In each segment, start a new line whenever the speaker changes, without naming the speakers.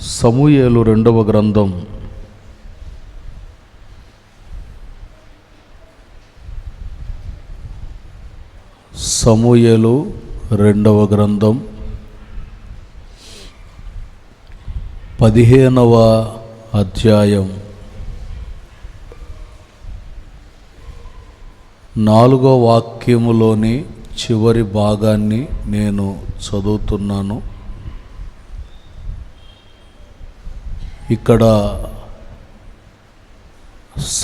సమూయేలు రెండవ గ్రంథం సమూయేలు రెండవ గ్రంథం 15వ అధ్యాయం 4వ వాక్యములోని చివరి భాగాన్ని నేను చదువుతున్నాను. ఇక్కడ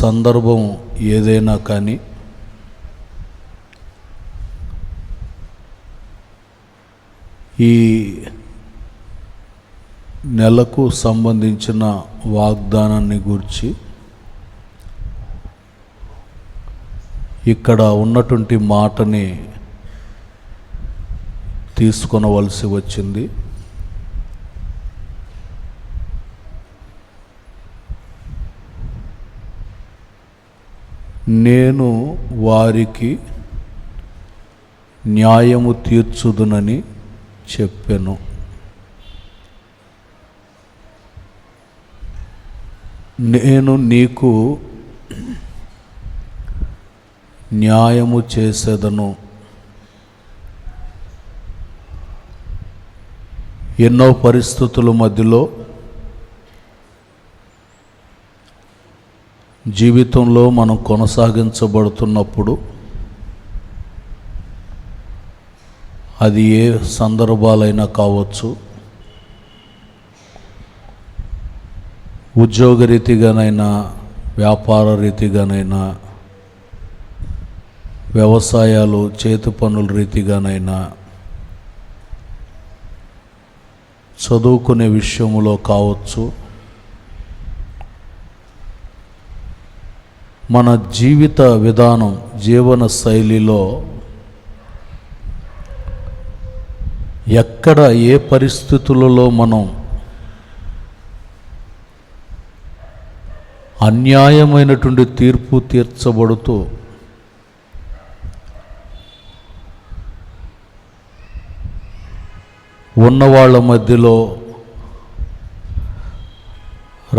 సందర్భం ఏదైనా కానీ ఈ నెలకు సంబంధించిన వాగ్దానాన్ని గురించి ఇక్కడ ఉన్నటువంటి మాటని తీసుకొనవలసి వచ్చింది. నేను వారికి న్యాయము తీర్చుదునని చెప్పెను. నేను నీకు న్యాయము చేసేదను. ఎన్నో పరిస్థితుల మధ్యలో జీవితంలో మనం కొనసాగించబడుతున్నప్పుడు అది ఏ సందర్భాలైనా కావచ్చు, ఉద్యోగ రీతిగానైనా, వ్యాపార రీతిగానైనా, వ్యవసాయాలు చేతి పనుల రీతిగానైనా, చదువుకునే విషయంలో కావచ్చు, మన జీవిత విధానం, జీవన శైలిలో ఎక్కడ ఏ పరిస్థితులలో మనం అన్యాయమైనటువంటి తీర్పు తీర్చబడుతూ ఉన్నవాళ్ళ మధ్యలో,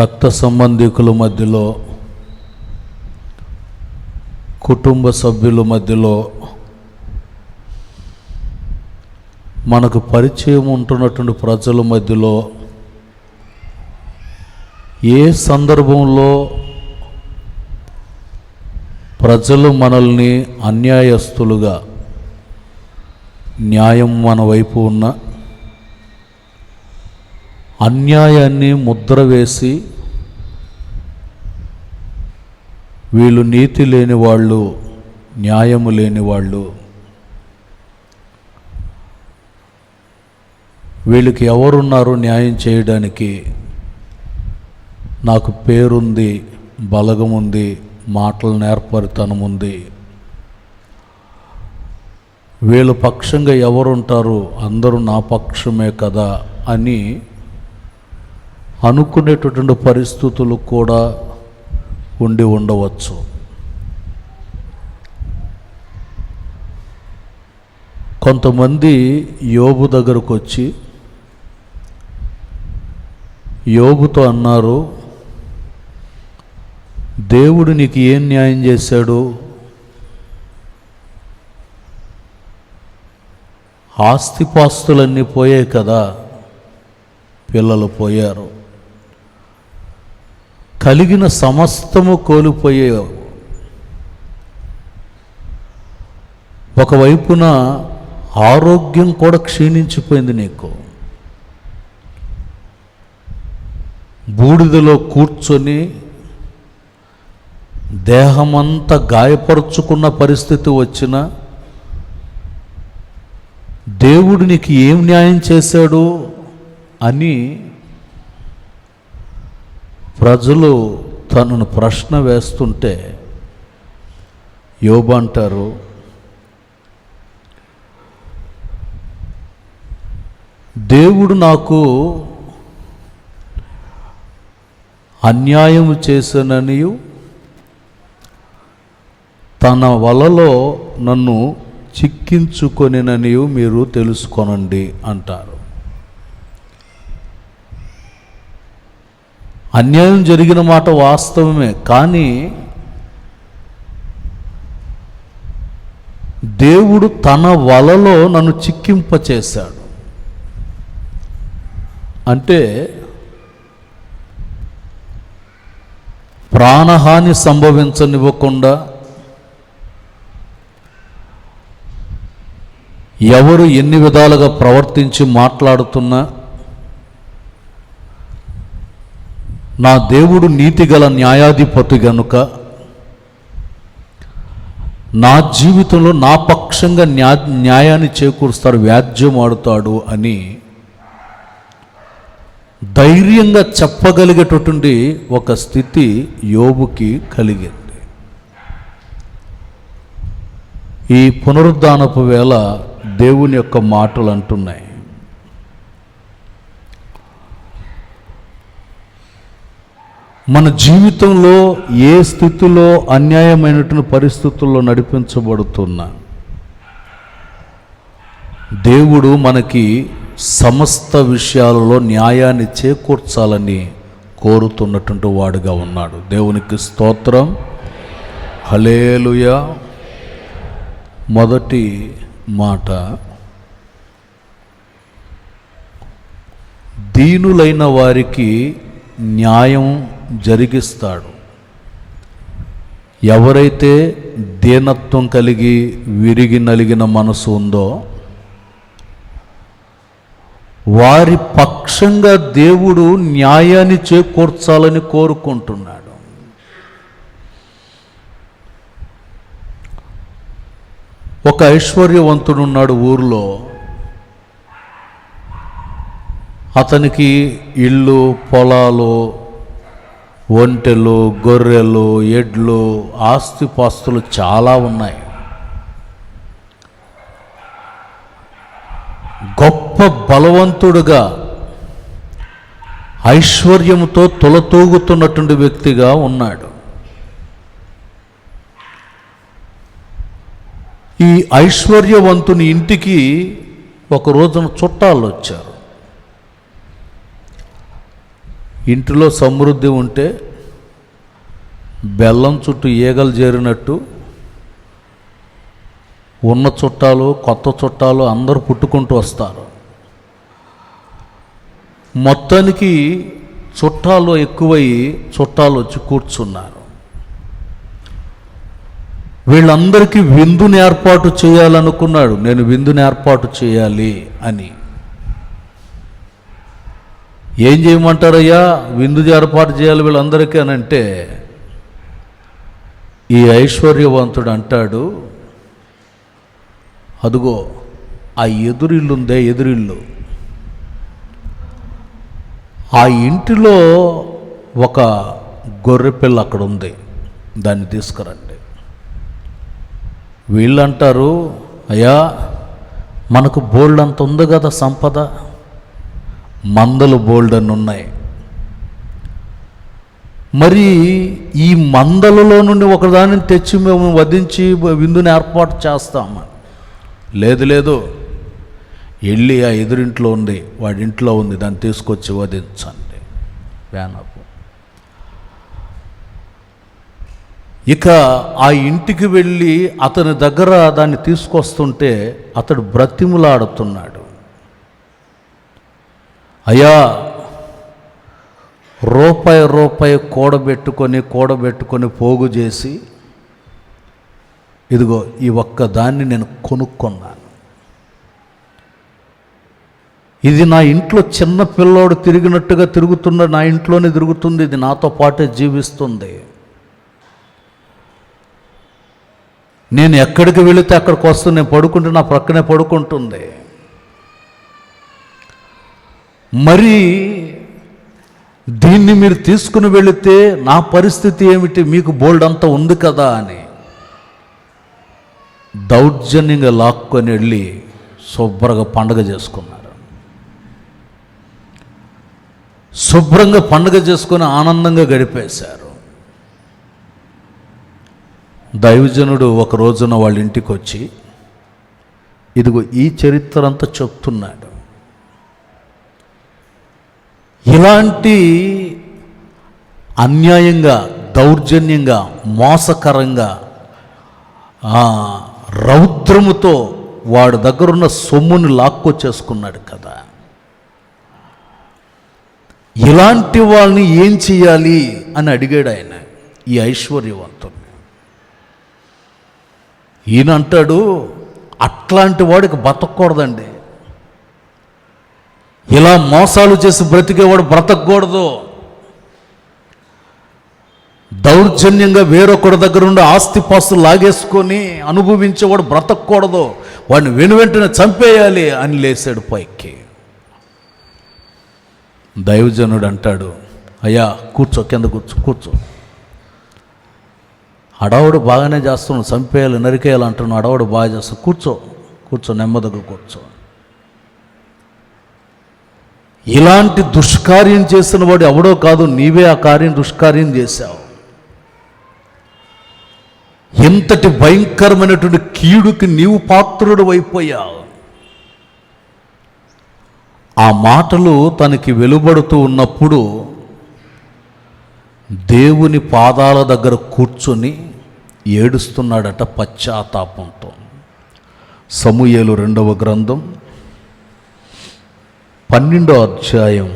రక్త సంబంధికుల మధ్యలో, కుటుంబ సభ్యుల మధ్యలో, మనకు పరిచయం ఉంటున్నటువంటి ప్రజల మధ్యలో ఏ సందర్భంలో ప్రజలు మనల్ని అన్యాయస్తులుగా, న్యాయం మన వైపు ఉన్న అన్యాయాన్ని ముద్ర వేసి వీళ్ళు నీతి లేని వాళ్ళు, న్యాయము లేని వాళ్ళు, వీళ్ళకి ఎవరున్నారు న్యాయం చేయడానికి, నాకు పేరుంది, బలగముంది, మాటల నేర్పరితనం ఉంది, వీళ్ళ పక్షంగా ఎవరుంటారు, అందరూ నా పక్షమే కదా అని అనుకునేటటువంటి పరిస్థితులు కూడా ఉండి ఉండవచ్చు. కొంతమంది యోబు దగ్గరకు వచ్చి యోబుతో అన్నారు, దేవుడు నీకు ఏం న్యాయం చేశాడు? ఆస్తిపాస్తులన్నీ పోయాయి కదా, పిల్లలు పోయారు, కలిగిన సమస్తము కోల్పోయావు, ఒకవైపున ఆరోగ్యం కూడా క్షీణించిపోయింది, నీకు బూడిదలో కూర్చొని దేహమంతా గాయపరుచుకున్న పరిస్థితి వచ్చిన దేవుడు నీకు ఏం న్యాయం చేశాడు అని ప్రజలు తనను ప్రశ్న వేస్తుంటే యోబు అంటారు, దేవుడు నాకు అన్యాయం చేశాననియు తన వలలో నన్ను చిక్కించుకొనిననియు మీరు తెలుసుకొనండి అంటారు. అన్యాయం జరిగిన మాట వాస్తవమే, కానీ దేవుడు తన వలలో నన్ను చిక్కింపచేశాడు. అంటే ప్రాణహాని సంభవించనివ్వకుండా, ఎవరు ఎన్ని విధాలుగా ప్రవర్తించి మాట్లాడుతున్నా నా దేవుడు నీతిగల న్యాయాధిపతి గనుక నా జీవితంలో నా పక్షంగా న్యాయాన్ని చేకూరుస్తాడు, వ్యాజ్యం ఆడుతాడు అని ధైర్యంగా చెప్పగలిగేటటువంటి ఒక స్థితి యోబుకి కలిగింది. ఈ పునరుద్ధానపు వేళ దేవుని యొక్క మాటలు అంటున్నాయి, మన జీవితంలో ఏ స్థితిలో అన్యాయమైనటువంటి పరిస్థితుల్లో నడిపించబడుతున్నా దేవుడు మనకి సమస్త విషయాలలో న్యాయాన్ని చేకూర్చాలని కోరుతున్నటువంటి వాడుగా ఉన్నాడు. దేవునికి స్తోత్రం, హల్లెలూయా. మొదటి మాట, దీనులైన వారికి న్యాయం జరిగిస్తాడు. ఎవరైతే దీనత్వం కలిగి విరిగి నలిగిన మనసు ఉందో వారి పక్షంగా దేవుడు న్యాయాన్ని చేకూర్చాలని కోరుకుంటున్నాడు. ఒక ఐశ్వర్యవంతుడు ఉన్నాడు ఊరిలో. అతనికి ఇళ్ళు, పొలాలు, ఒంటెలు, గొర్రెలు, ఎడ్లు, ఆస్తిపాస్తులు చాలా ఉన్నాయి. గొప్ప బలవంతుడుగా ఐశ్వర్యంతో తులతూగుతున్నటువంటి వ్యక్తిగా ఉన్నాడు. ఈ ఐశ్వర్యవంతుని ఇంటికి ఒక రోజున చుట్టాలు వచ్చారు. ఇంటిలో సమృద్ధి ఉంటే బెల్లం చుట్టూ ఈగలు చేరినట్టు ఉన్న చుట్టాలు, కొత్త చుట్టాలు అందరూ పుట్టుకుంటూ వస్తారు. మొత్తానికి చుట్టాలు ఎక్కువయ్యి చుట్టాలు వచ్చి కూర్చున్నారు. వీళ్ళందరికీ విందుని ఏర్పాటు చేయాలనుకున్నాడు. నేను విందుని ఏర్పాటు చేయాలి అని. ఏం చేయమంటారయ్యా, విందు ఏర్పాటు చేయాలి వీళ్ళందరికీ అని అంటే, ఈ ఐశ్వర్యవంతుడు అంటాడు, అదుగో ఆ ఎదురిల్లుందే, ఎదురిల్లు, ఆ ఇంటిలో ఒక గొర్రెపిల్ల అక్కడ ఉంది, దాన్ని తీసుకురండి. వీళ్ళంటారు, అయ్యా మనకు బోల్డ్ అంత ఉంది కదా సంపద, మందలు బోల్డ్ అని ఉన్నాయి, మరి ఈ మందలలో నుండి ఒకదానిని తెచ్చి మేము వధించి విందుని ఏర్పాటు చేస్తామని. లేదు లేదు, వెళ్ళి ఆ ఎదురింట్లో ఉంది, వాడి ఇంట్లో ఉంది, దాన్ని తీసుకొచ్చి వధించండి. వేనపు ఇక ఆ ఇంటికి వెళ్ళి అతని దగ్గర దాన్ని తీసుకొస్తుంటే అతడు బ్రతిములాడుతున్నాడు, అయ్యా రూపాయి కూడబెట్టుకొని పోగు చేసి ఇదిగో ఈ ఒక్క దాన్ని నేను కొనుక్కున్నాను. ఇది నా ఇంట్లో చిన్న పిల్లోడు తిరిగినట్టుగా తిరుగుతున్న, నా ఇంట్లోనే తిరుగుతుంది, ఇది నాతో పాటే జీవిస్తుంది. నేను ఎక్కడికి వెళితే అక్కడికి వస్తుంది, నేను పడుకుంటే నా ప్రక్కనే పడుకుంటుంది. మరి దీన్ని మీరు తీసుకుని వెళితే నా పరిస్థితి ఏమిటి, మీకు బోల్డ్ అంతా ఉంది కదా అని దౌర్జన్యంగా లాక్కొని వెళ్ళి శుభ్రంగా పండగ చేసుకున్నారు. శుభ్రంగా పండగ చేసుకొని ఆనందంగా గడిపేశారు. దైవజనుడు ఒక రోజున వాళ్ళ ఇంటికి వచ్చి ఇదిగో ఈ చరిత్ర అంతా చెప్తున్నాడు. ఇలాంటి అన్యాయంగా, దౌర్జన్యంగా, మోసకరంగా, రౌద్రముతో వాడి దగ్గరున్న సొమ్ముని లాక్కొచ్చేసుకున్నాడు కదా. ఇలాంటి వాళ్ళని ఏం చేయాలి అని అడిగాడు ఆయన, ఈ ఐశ్వర్యవంతుని. ఈయన అంటాడు, అట్లాంటి వాడికి బతకూడదండి, ఇలా మోసాలు చేసి బ్రతికేవాడు బ్రతకూడదు, దౌర్జన్యంగా వేరొకడి దగ్గర నుండి ఆస్తిపాస్తులు లాగేసుకొని అనుభవించేవాడు బ్రతకూడదు, వాడిని వెనువెంటనే చంపేయాలి అని లేచాడు పైకి. దైవజనుడు అంటాడు, అయ్యా కూర్చో, కింద కూర్చో. అడవుడు బాగానే చేస్తున్నాడు, చంపేయాలి నరికేయాలి అంటున్నాడు, అడవుడు బాగా చేస్తాడు, కూర్చో నెమ్మదిగా కూర్చో. ఇలాంటి దుష్కార్యం చేసిన వాడు ఎవడో కాదు, నీవే ఆ దుష్కార్యం చేశావు. ఎంతటి భయంకరమైనటువంటి కీడుకి నీవు పాత్రుడు అయిపోయావు. ఆ మాటలు తనకి వెలువడుతూ ఉన్నప్పుడు దేవుని పాదాల దగ్గర కూర్చొని ఏడుస్తున్నాడట పశ్చాత్తాపంతో. సమూయేలు 2వ గ్రంథం 12వ అధ్యాయం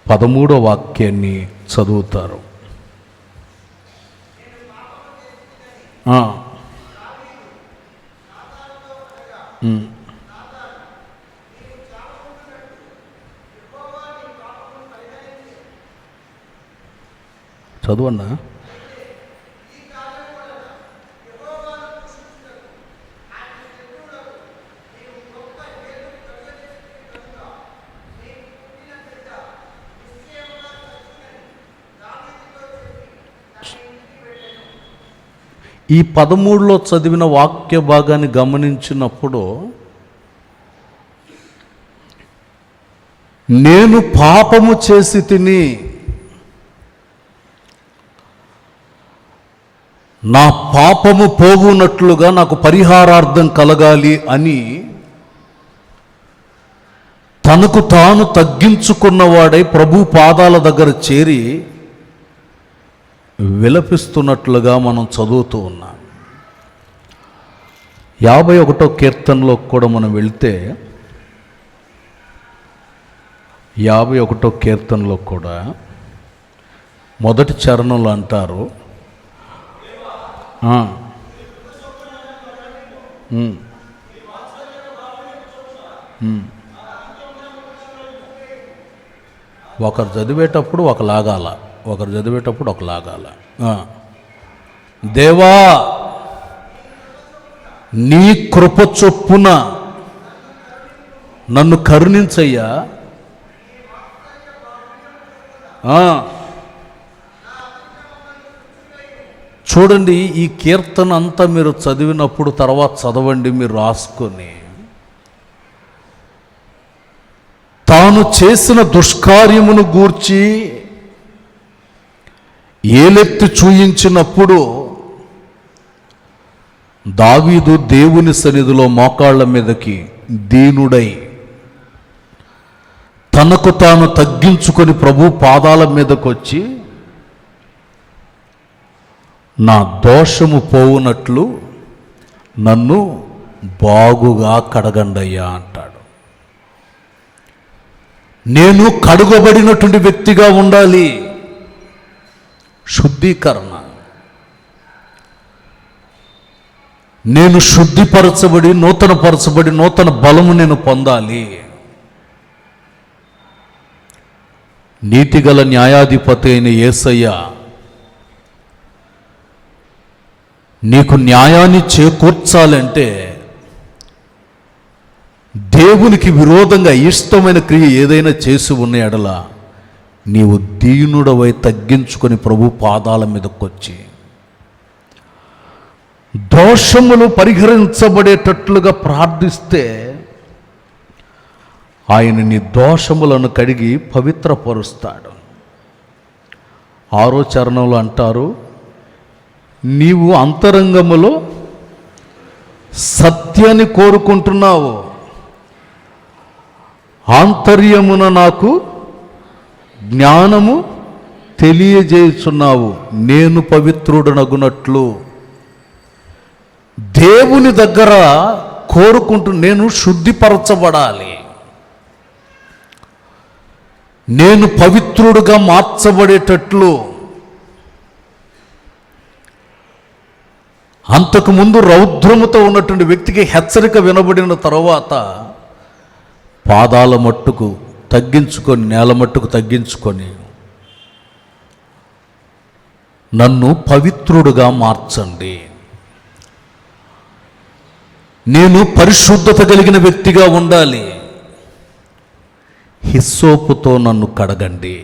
13వ వాక్యాన్ని చదువుతారు. చదువన్నా. ఈ 13లో చదివిన వాక్య భాగాన్ని గమనించినప్పుడు, నేను పాపము చేసి తిని నా పాపము పోగునట్లుగా నాకు పరిహారార్థం కలగాలి అని తనకు తాను తగ్గించుకున్నవాడై ప్రభు పాదాల దగ్గర చేరి విలపిస్తున్నట్లుగా మనం చదువుతూ ఉన్నాం. 51వ కీర్తనలో కూడా మనం వెళ్తే 51వ కీర్తనలో కూడా మొదటి చరణంలో అంటారు, ఒకరు చదివేటప్పుడు ఒక లాగాల, ఒకరు చదివేటప్పుడు ఒక లాగాల. దేవా నీ కృప చొప్పున నన్ను కరుణించయ్యా. చూడండి, ఈ కీర్తన అంతా మీరు చదివినప్పుడు తర్వాత చదవండి, మీరు రాసుకొని. తాను చేసిన దుష్కార్యమును గూర్చి ఏలెత్తి చూయించినప్పుడు దావీదు దేవుని సన్నిధిలో మోకాళ్ళ మీదకి దీనుడై తనకు తాను తగ్గించుకొని ప్రభు పాదాల మీదకి వచ్చి, నా దోషము పోవునట్లు నన్ను బాగుగా కడగండయ్యా అంటాడు. నేను కడుగబడినటువంటి వ్యక్తిగా ఉండాలి. శుద్ధీకరణ. నేను శుద్ధిపరచబడి నూతనపరచబడి నూతన బలము నేను పొందాలి. నీతిగల న్యాయాధిపతి అయిన యేసయ్య నీకు న్యాయాన్ని చేకూర్చాలంటే దేవునికి విరోధంగా ఇష్టమైన క్రియ ఏదైనా చేసి ఉన్న ఎడల నీవు దీనుడవై తగ్గించుకొని ప్రభు పాదాల మీదకొచ్చి దోషములు పరిహరించబడేటట్లుగా ప్రార్థిస్తే ఆయన నీ దోషములను కడిగి పవిత్రపరుస్తాడు. 6వ చరణంలో అంటారు, నీవు అంతరంగములో సత్యాన్ని కోరుకుంటున్నావు, ఆంతర్యమున నాకు జ్ఞానము తెలియజేయుచున్నావు, నేను పవిత్రుడనగునట్లు. దేవుని దగ్గర కోరుకుంటూ నేను శుద్ధిపరచబడాలి, నేను పవిత్రుడుగా మార్చబడేటట్లు. అంతకుముందు రౌద్రముతో ఉన్నటువంటి వ్యక్తికి హెచ్చరిక వినబడిన తర్వాత పాదాల మట్టుకు తగ్గించుకొని, నేల మట్టుకు తగ్గించుకొని, నన్ను పవిత్రుడుగా మార్చండి, నేను పరిశుద్ధత కలిగిన వ్యక్తిగా ఉండాలి, హిస్సోపుతో నన్ను కడగండి.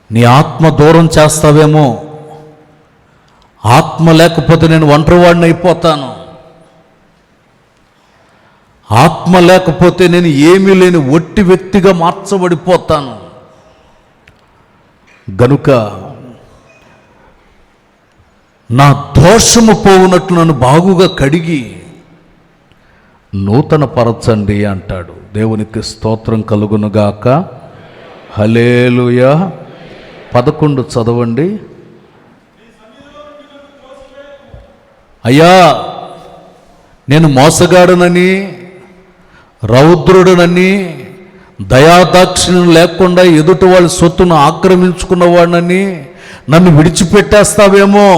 నీ ఆత్మ దూరం చేస్తావేమో, ఆత్మ లేకపోతే నేను ఒంటరివాడిని అయిపోతాను, ఆత్మ లేకపోతే నేను ఏమీ లేని ఒట్టి వ్యక్తిగా మార్చబడిపోతాను. గనుక నా దోషము పోవునట్లు నన్ను బాగుగా కడిగి నూతన పరచండి అంటాడు. దేవునికి స్తోత్రం కలుగునుగాక. హల్లెలూయా. 11 చదవండి. అయ్యా, నేను మోసగాడునని, రౌద్రుడనని, దయాదాక్షిణ్యం లేకుండా ఎదుటి వాళ్ళ సొత్తును ఆక్రమించుకున్నవాడినని నన్ను విడిచిపెట్టేస్తావేమో,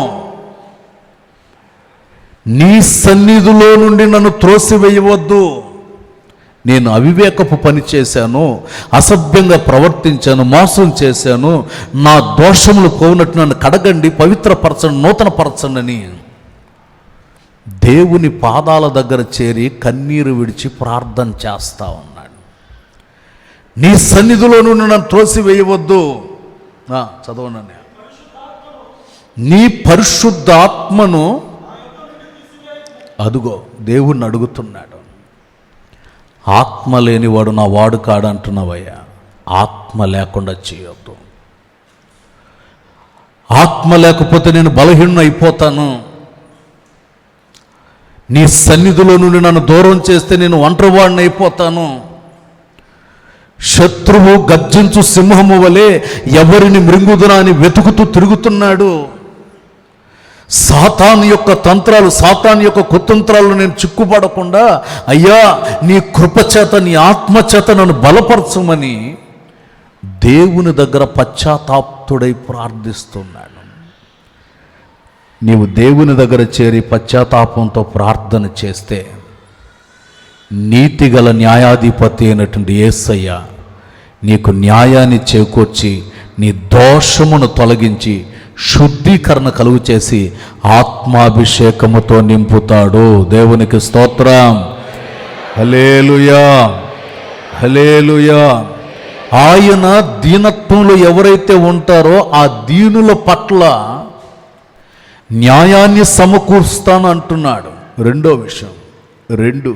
నీ సన్నిధిలో నుండి నన్ను త్రోసివేయవద్దు. నేను అవివేకపు పని చేశాను, అసభ్యంగా ప్రవర్తించాను, మోసం చేశాను, నా దోషములు పోవునట్టు నన్ను కడగండి, పవిత్రపరచండి, నూతనపరచండి. దేవుని పాదాల దగ్గర చేరి కన్నీరు విడిచి ప్రార్థన చేస్తా ఉన్నాడు. నీ సన్నిధిలో నుండి నన్ను త్రోసివేయవద్దు. చదవనని, నీ పరిశుద్ధాత్మను, అదుగో దేవుణ్ణి అడుగుతున్నాడు. ఆత్మ లేనివాడు నా వాడు కాడంటున్నావయ్యా, ఆత్మ లేకుండా చేయొద్దు. ఆత్మ లేకపోతే నేను బలహీన అయిపోతాను, నీ సన్నిధిలో నుండి నన్ను దూరం చేస్తే నేను ఒంటరివాడిని అయిపోతాను. శత్రువు గర్జించు సింహము వలె ఎవరిని మృంగుదునా అని వెతుకుతూ తిరుగుతున్నాడు. సాతాను యొక్క తంత్రాలు, సాతాను యొక్క కుతంత్రాలు నేను చిక్కుపడకుండా, అయ్యా నీ కృపచేత, నీ ఆత్మచేత నన్ను బలపరచమని దేవుని దగ్గర పశ్చాత్తాప్తుడై ప్రార్థిస్తున్నాడు. నీవు దేవుని దగ్గర చేరి పశ్చాత్తాపంతో ప్రార్థన చేస్తే నీతిగల న్యాయాధిపతి అయినటువంటి యేసయ్య నీకు న్యాయాన్ని చేకూర్చి నీ దోషమును తొలగించి శుద్ధీకరణ కలుగు చేసి ఆత్మాభిషేకముతో నింపుతాడు. దేవునికి స్తోత్రం. హల్లెలూయా, హల్లెలూయా. ఆయన దీనత్వంలో ఎవరైతే ఉంటారో ఆ దీనుల పట్ల న్యాయాన్ని సమకూరుస్తాను అంటున్నాడు. రెండో విషయం, 2,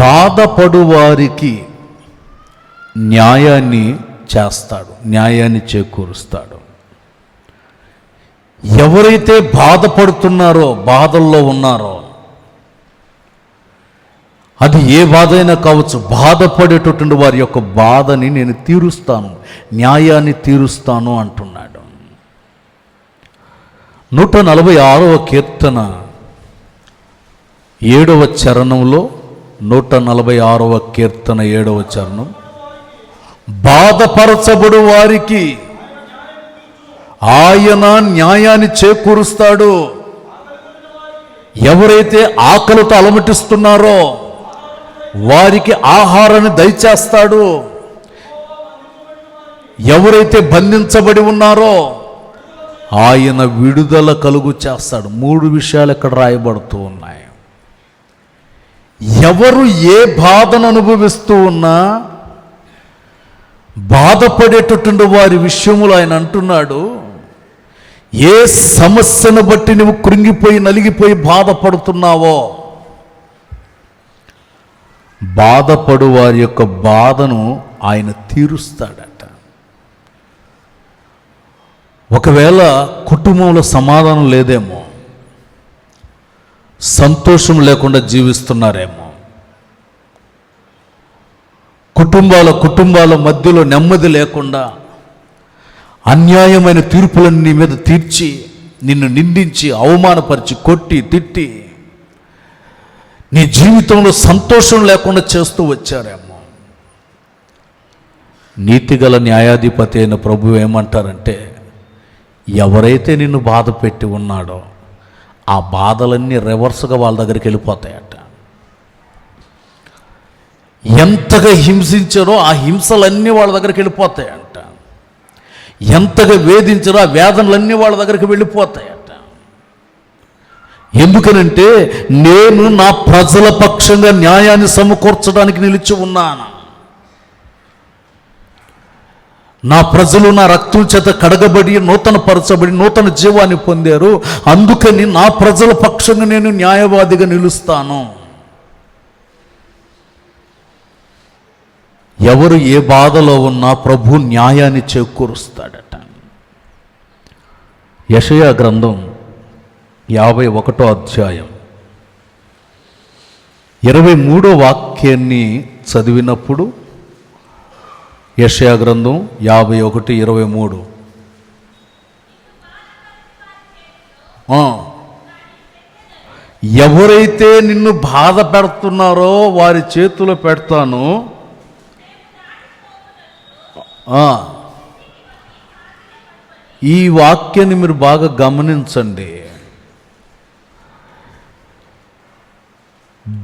బాధపడు వారికి న్యాయాన్ని చేస్తాడు, న్యాయాన్ని చేకూరుస్తాడు. ఎవరైతే బాధపడుతున్నారో, బాధల్లో ఉన్నారో, అది ఏ బాధ అయినా కావచ్చు, బాధపడేటటువంటి వారి యొక్క బాధని నేను తీరుస్తాను, న్యాయాన్ని తీరుస్తాను అంటున్నాడు. 146వ కీర్తన 7వ చరణంలో, 146వ కీర్తన 7వ చరణం, బాధపరచబడు వారికి ఆయన న్యాయాన్ని చేకూరుస్తాడు. ఎవరైతే ఆకలితో అలమటిస్తున్నారో వారికి ఆహారాన్ని దయచేస్తాడు. ఎవరైతే బంధించబడి ఉన్నారో ఆయన విడుదల కలుగు చేస్తాడు. 3 విషయాలు ఇక్కడ రాయబడుతూ ఉన్నాయి. ఎవరు ఏ బాధను అనుభవిస్తూ ఉన్నా, బాధపడేటటువంటి వారి విషయములు ఆయన అంటున్నాడు, ఏ సమస్యను బట్టి నువ్వు కృంగిపోయి నలిగిపోయి బాధపడుతున్నావో, బాధపడు వారి యొక్క బాధను ఆయన తీరుస్తాడట. ఒకవేళ కుటుంబంలో సమాధానం లేదేమో, సంతోషం లేకుండా జీవిస్తున్నారేమో, కుటుంబాల మధ్యలో నెమ్మది లేకుండా అన్యాయమైన తీర్పులను నీ మీద తీర్చి నిన్ను నిందించి అవమానపరిచి కొట్టి తిట్టి నీ జీవితంలో సంతోషం లేకుండా చేస్తూ వచ్చారేమో. నీతిగల న్యాయాధిపతి అయిన ప్రభువు ఏమంటారంటే, ఎవరైతే నిన్ను బాధ పెట్టి ఉన్నాడో ఆ బాధలన్నీ రివర్స్గా వాళ్ళ దగ్గరికి వెళ్ళిపోతాయట. ఎంతగా హింసించారో ఆ హింసలన్నీ వాళ్ళ దగ్గరికి వెళ్ళిపోతాయంట. ఎంతగా వేధించారో ఆ వేదనలన్నీ వాళ్ళ దగ్గరికి వెళ్ళిపోతాయట. ఎందుకనంటే నేను నా ప్రజల పక్షంగా న్యాయాన్ని సమకూర్చడానికి నిలిచి ఉన్నాను. నా ప్రజలు నా రక్తం చేత కడగబడి నూతన పరచబడి నూతన జీవాన్ని పొందారు. అందుకని నా ప్రజల పక్షంగా నేను న్యాయవాదిగా నిలుస్తాను. ఎవరు ఏ బాధలో ఉన్నా ప్రభు న్యాయాన్ని చేకూరుస్తాడట. యెషయా గ్రంథం 51వ అధ్యాయం 23వ వాక్యాన్ని చదివినప్పుడు, యెషయా గ్రంథం 51:23, ఎవరైతే నిన్ను బాధ పెడుతున్నారో వారి చేతిలో పెడతాను. ఈ వాక్యాన్ని మీరు బాగా గమనించండి.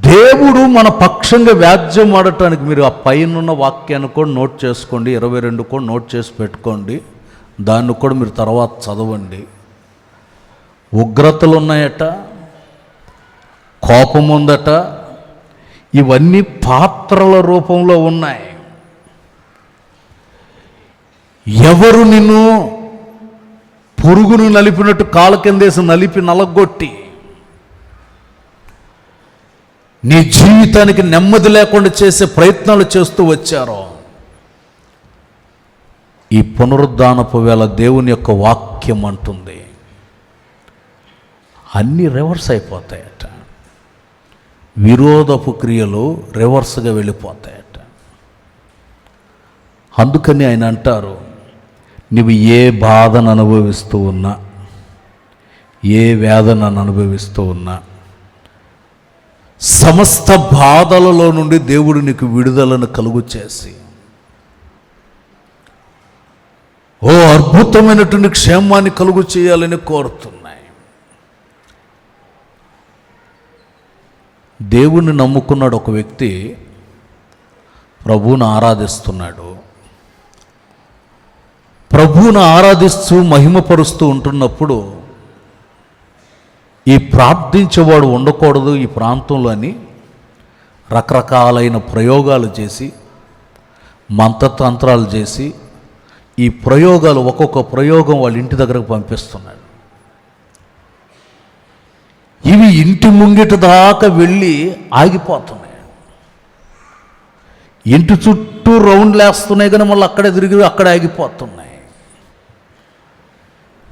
దేవుడు మన పక్షంగా వ్యాజ్యం ఆడటానికి, మీరు ఆ పైన వాక్యాన్ని కూడా నోట్ చేసుకోండి, 22 కూడా నోట్ చేసి పెట్టుకోండి. దాన్ని కూడా మీరు తర్వాత చదవండి. ఉగ్రతలు ఉన్నాయట, కోపం ఉందట, ఇవన్నీ పాత్రల రూపంలో ఉన్నాయి. ఎవరు నిన్ను పురుగును నలిపినట్టు కాళ్ళ కిందేసి నలిపి నలగొట్టి నీ జీవితానికి నెమ్మది లేకుండా చేసే ప్రయత్నాలు చేస్తూ వచ్చారో, ఈ పునరుద్ధానపు వేళ దేవుని యొక్క వాక్యం అంటుంది అన్నీ రివర్స్ అయిపోతాయట. విరోధపు క్రియలు రివర్స్గా వెళ్ళిపోతాయట. అందుకని ఆయన అంటారు, నువ్వు ఏ బాధను అనుభవిస్తూ ఉన్నా, ఏ వేదనను అనుభవిస్తూ ఉన్నా, సమస్త బాధలలో నుండి దేవుడు నీకు విడుదలను కలుగు చేసి అద్భుతమైనటువంటి క్షేమాన్ని కలుగు చేయాలని కోరుతున్నాయి. దేవుణ్ణి నమ్ముకున్నాడు ఒక వ్యక్తి, ప్రభువును ఆరాధిస్తున్నాడు. ప్రభువును ఆరాధిస్తూ మహిమపరుస్తూ ఉంటున్నప్పుడు, ఈ ప్రార్థించేవాడు ఉండకూడదు ఈ ప్రాంతంలో అని రకరకాలైన ప్రయోగాలు చేసి, మంత్రతంత్రాలు చేసి, ఈ ప్రయోగాలు ఒక్కొక్క ప్రయోగం వాళ్ళ ఇంటి దగ్గరకు పంపిస్తున్నాడు. ఇవి ఇంటి ముంగిట దాకా వెళ్ళి ఆగిపోతున్నాయి. ఇంటి చుట్టూ రౌండ్లు వేస్తున్నాయి కానీ మళ్ళీ అక్కడే తిరిగి అక్కడే ఆగిపోతున్నాయి.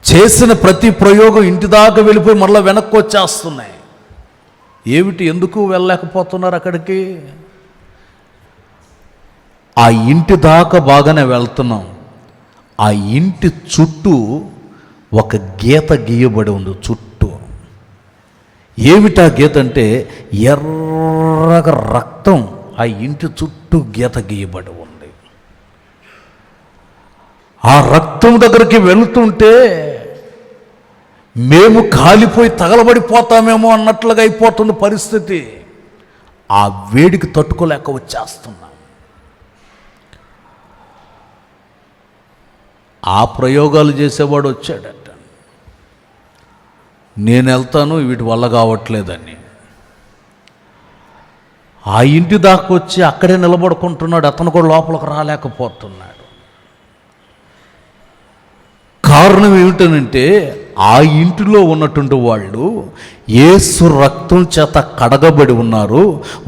చేసిన ప్రతి ప్రయోగం ఇంటి దాకా వెళ్ళిపోయి మళ్ళీ వెనక్కి వచ్చేస్తున్నాయి. ఏమిటి, ఎందుకు వెళ్ళలేకపోతున్నారు అక్కడికి? ఆ ఇంటి దాకా బాగానే వెళ్తున్నాం, ఆ ఇంటి చుట్టూ ఒక గీత గీయబడి ఉంది. చుట్టూ ఏమిటా గీత అంటే, ఎర్రగా రక్తం ఆ ఇంటి చుట్టూ గీత గీయబడి ఉంది. ఆ రక్తం దగ్గరికి వెళుతుంటే మేము కాలిపోయి తగలబడిపోతామేమో అన్నట్లుగా అయిపోతుంది పరిస్థితి. ఆ వేడికి తట్టుకోలేక వచ్చేస్తున్నాం. ఆ ప్రయోగాలు చేసేవాడు వచ్చాడట, నేను వెళ్తాను వీటి వల్ల కావట్లేదని. ఆ ఇంటి దాకా వచ్చి అక్కడే నిలబడుకుంటున్నాడు. అతను కూడా లోపలికి రాలేకపోతున్నాడు. కారణం ఏమిటనంటే, ఆ ఇంటిలో ఉన్నటువంటి వాళ్ళు యేసు రక్తం చేత కడగబడి ఉన్నారు.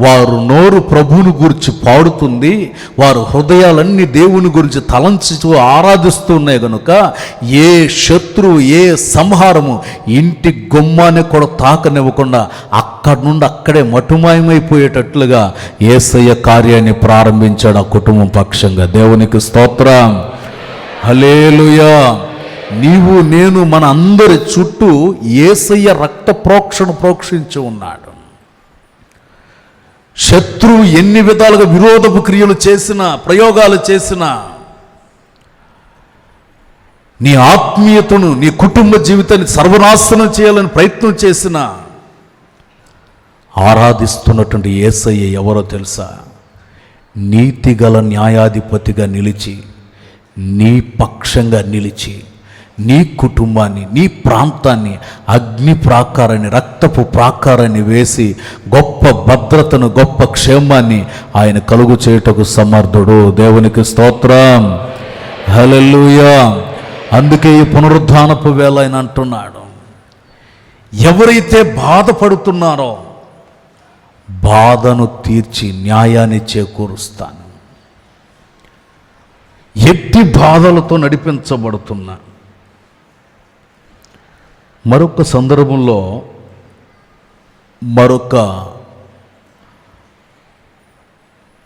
వారు నోరు ప్రభువుని గురించి పాడుతుంది, వారు హృదయాలన్నీ దేవుని గురించి తలంచుతూ ఆరాధిస్తూ ఉన్నాయి కనుక ఏ శత్రువు, ఏ సంహారము ఇంటి గుమ్మాన్ని కూడా తాకనివ్వకుండా అక్కడి నుండి అక్కడే మటుమాయమైపోయేటట్లుగా యేసయ్య కార్యాన్ని ప్రారంభించాడు ఆ కుటుంబం పక్షంగా. దేవునికి స్తోత్రం, హల్లెలూయా. నీవు నేను మన అందరి చుట్టూ యేసయ్య రక్త ప్రోక్షణ ప్రోక్షించి ఉన్నాడు. శత్రువు ఎన్ని విధాలుగా విరోధపు క్రియలు చేసినా, ప్రయోగాలు చేసినా, నీ ఆత్మీయతను, నీ కుటుంబ జీవితాన్ని సర్వనాశనం చేయాలని ప్రయత్నం చేసినా, ఆరాధిస్తున్నటువంటి యేసయ్య ఎవరో తెలుసా? నీతిగల న్యాయాధిపతిగా నిలిచి, నీ పక్షంగా నిలిచి, నీ కుటుంబాన్ని, నీ ప్రాంతాన్ని అగ్ని ప్రాకారాన్ని, రక్తపు ప్రాకారాన్ని వేసి గొప్ప భద్రతను, గొప్ప క్షేమాన్ని ఆయన కలుగు చేయుటకు సమర్థుడు. దేవునికి స్తోత్రం, హల్లెలూయా. అందుకే ఈ పునరుద్ధానపు వేళ ఆయన అంటున్నాడు, ఎవరైతే బాధపడుతున్నారో బాధను తీర్చి న్యాయాన్ని చేకూరుస్తాను. ఎట్టి బాధలతో నడిపించబడుతున్నా. మరొక సందర్భంలో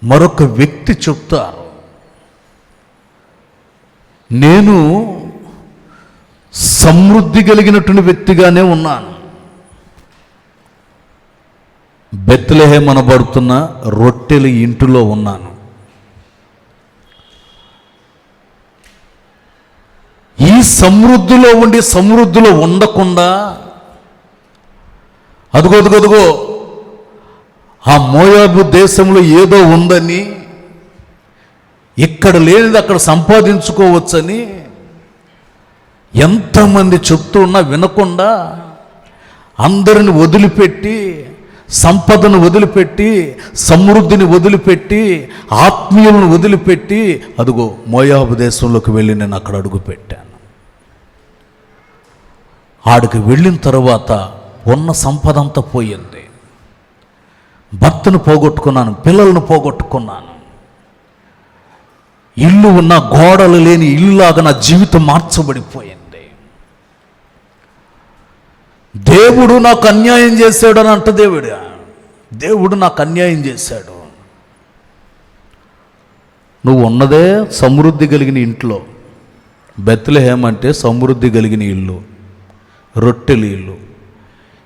మరొక వ్యక్తి చెప్తారు, నేను సమృద్ధి కలిగినటువంటి వ్యక్తిగానే ఉన్నాను. బెత్లెహేం అనబడుతున్న రొట్టెల ఇంటిలో ఉన్నాను. ఈ సమృద్ధిలో ఉండి సమృద్ధిలో ఉండకుండా అదుగో ఆ మోయాబు దేశంలో ఏదో ఉందని, ఇక్కడ లేనిది అక్కడ సంపాదించుకోవచ్చని ఎంతమంది చెప్తూ ఉన్నా వినకుండా అందరిని వదిలిపెట్టి, సంపదను వదిలిపెట్టి, సమృద్ధిని వదిలిపెట్టి, ఆత్మీయులను వదిలిపెట్టి అదుగో మోయాబు దేశంలోకి వెళ్ళి నేను అక్కడ అడుగు పెట్టాను. ఆడికి వెళ్ళిన తర్వాత ఉన్న సంపద అంతా పోయింది. భర్తను పోగొట్టుకున్నాను, పిల్లలను పోగొట్టుకున్నాను, ఇల్లు ఉన్న గోడలు లేని ఇల్లులాగా నా జీవితం మార్చబడిపోయింది. దేవుడు నాకు అన్యాయం చేశాడు అని అంట. దేవుడు నాకు అన్యాయం చేశాడు. నువ్వు ఉన్నదే సమృద్ధి కలిగిన ఇంట్లో. బెత్లెహేం అంటే సమృద్ధి కలిగిన ఇల్లు, రొట్టెలు ఇల్లు.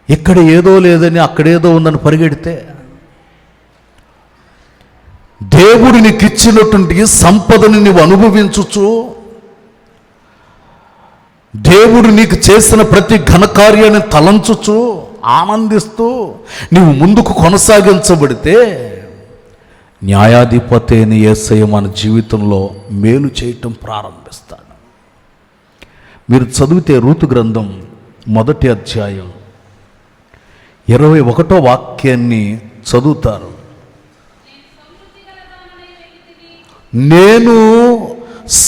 ఇక్కడ ఏదో లేదని అక్కడేదో ఉందని పరిగెడితే, దేవుడు నీకు ఇచ్చినటువంటి సంపదను నువ్వు అనుభవించుచు, దేవుడు నీకు చేసిన ప్రతి ఘనకార్యాన్ని తలంచుచు ఆనందిస్తూ నీవు ముందుకు కొనసాగించబడితే, న్యాయాధిపతి అయిన యేసయ్య మన జీవితంలో మేలు చేయటం ప్రారంభిస్తాడు. మీరు చదివితే రూతు గ్రంథం 1వ అధ్యాయం 21వ వాక్యాన్ని చదువుతారు. నేను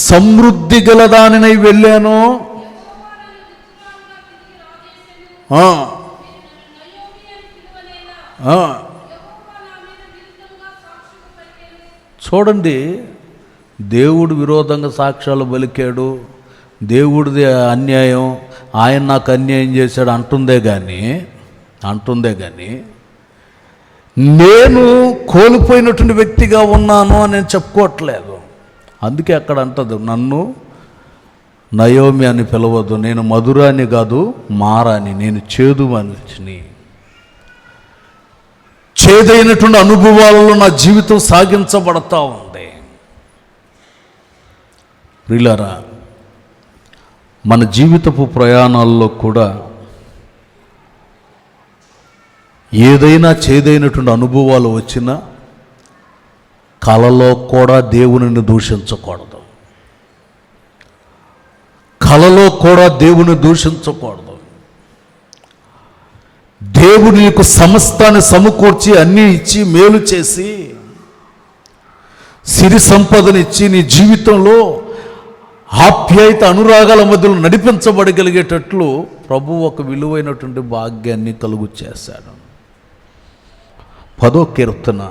సమృద్ధి గలదానినై వెళ్ళాను, చూడండి, దేవుడు విరోధంగా సాక్ష్యాలు పలికాడు, దేవుడిది అన్యాయం, ఆయన నాకు అన్యాయం చేశాడు అంటుందే కానీ నేను కోల్పోయినటువంటి వ్యక్తిగా ఉన్నాను అని నేను చెప్పుకోవట్లేదు. అందుకే అక్కడ అంటది, నన్ను నయోమి అని పిలవద్దు, నేను మధురాని కాదు మారాని, నేను చేదు మనిషిని. చేదైనటువంటి అనుభవాలలో నా జీవితం సాగించబడతా ఉంది. ప్రియులారా, మన జీవితపు ప్రయాణాల్లో కూడా ఏదైనా చేదైనటువంటి అనుభవాలు వచ్చినా కలలో కూడా దేవునిని దూషించకూడదు. కలలో కూడా దేవుని దూషించకూడదు. దేవుడు నీకు సమస్తాన్ని సమకూర్చి అన్నీ ఇచ్చి మేలు చేసి సిరి సంపదనిచ్చి నీ జీవితంలో ఆప్యాయత అనురాగాల మధ్యలో నడిపించబడగలిగేటట్లు ప్రభు ఒక విలువైనటువంటి భాగ్యాన్ని కలుగు చేశాడు. 10వ కీర్తన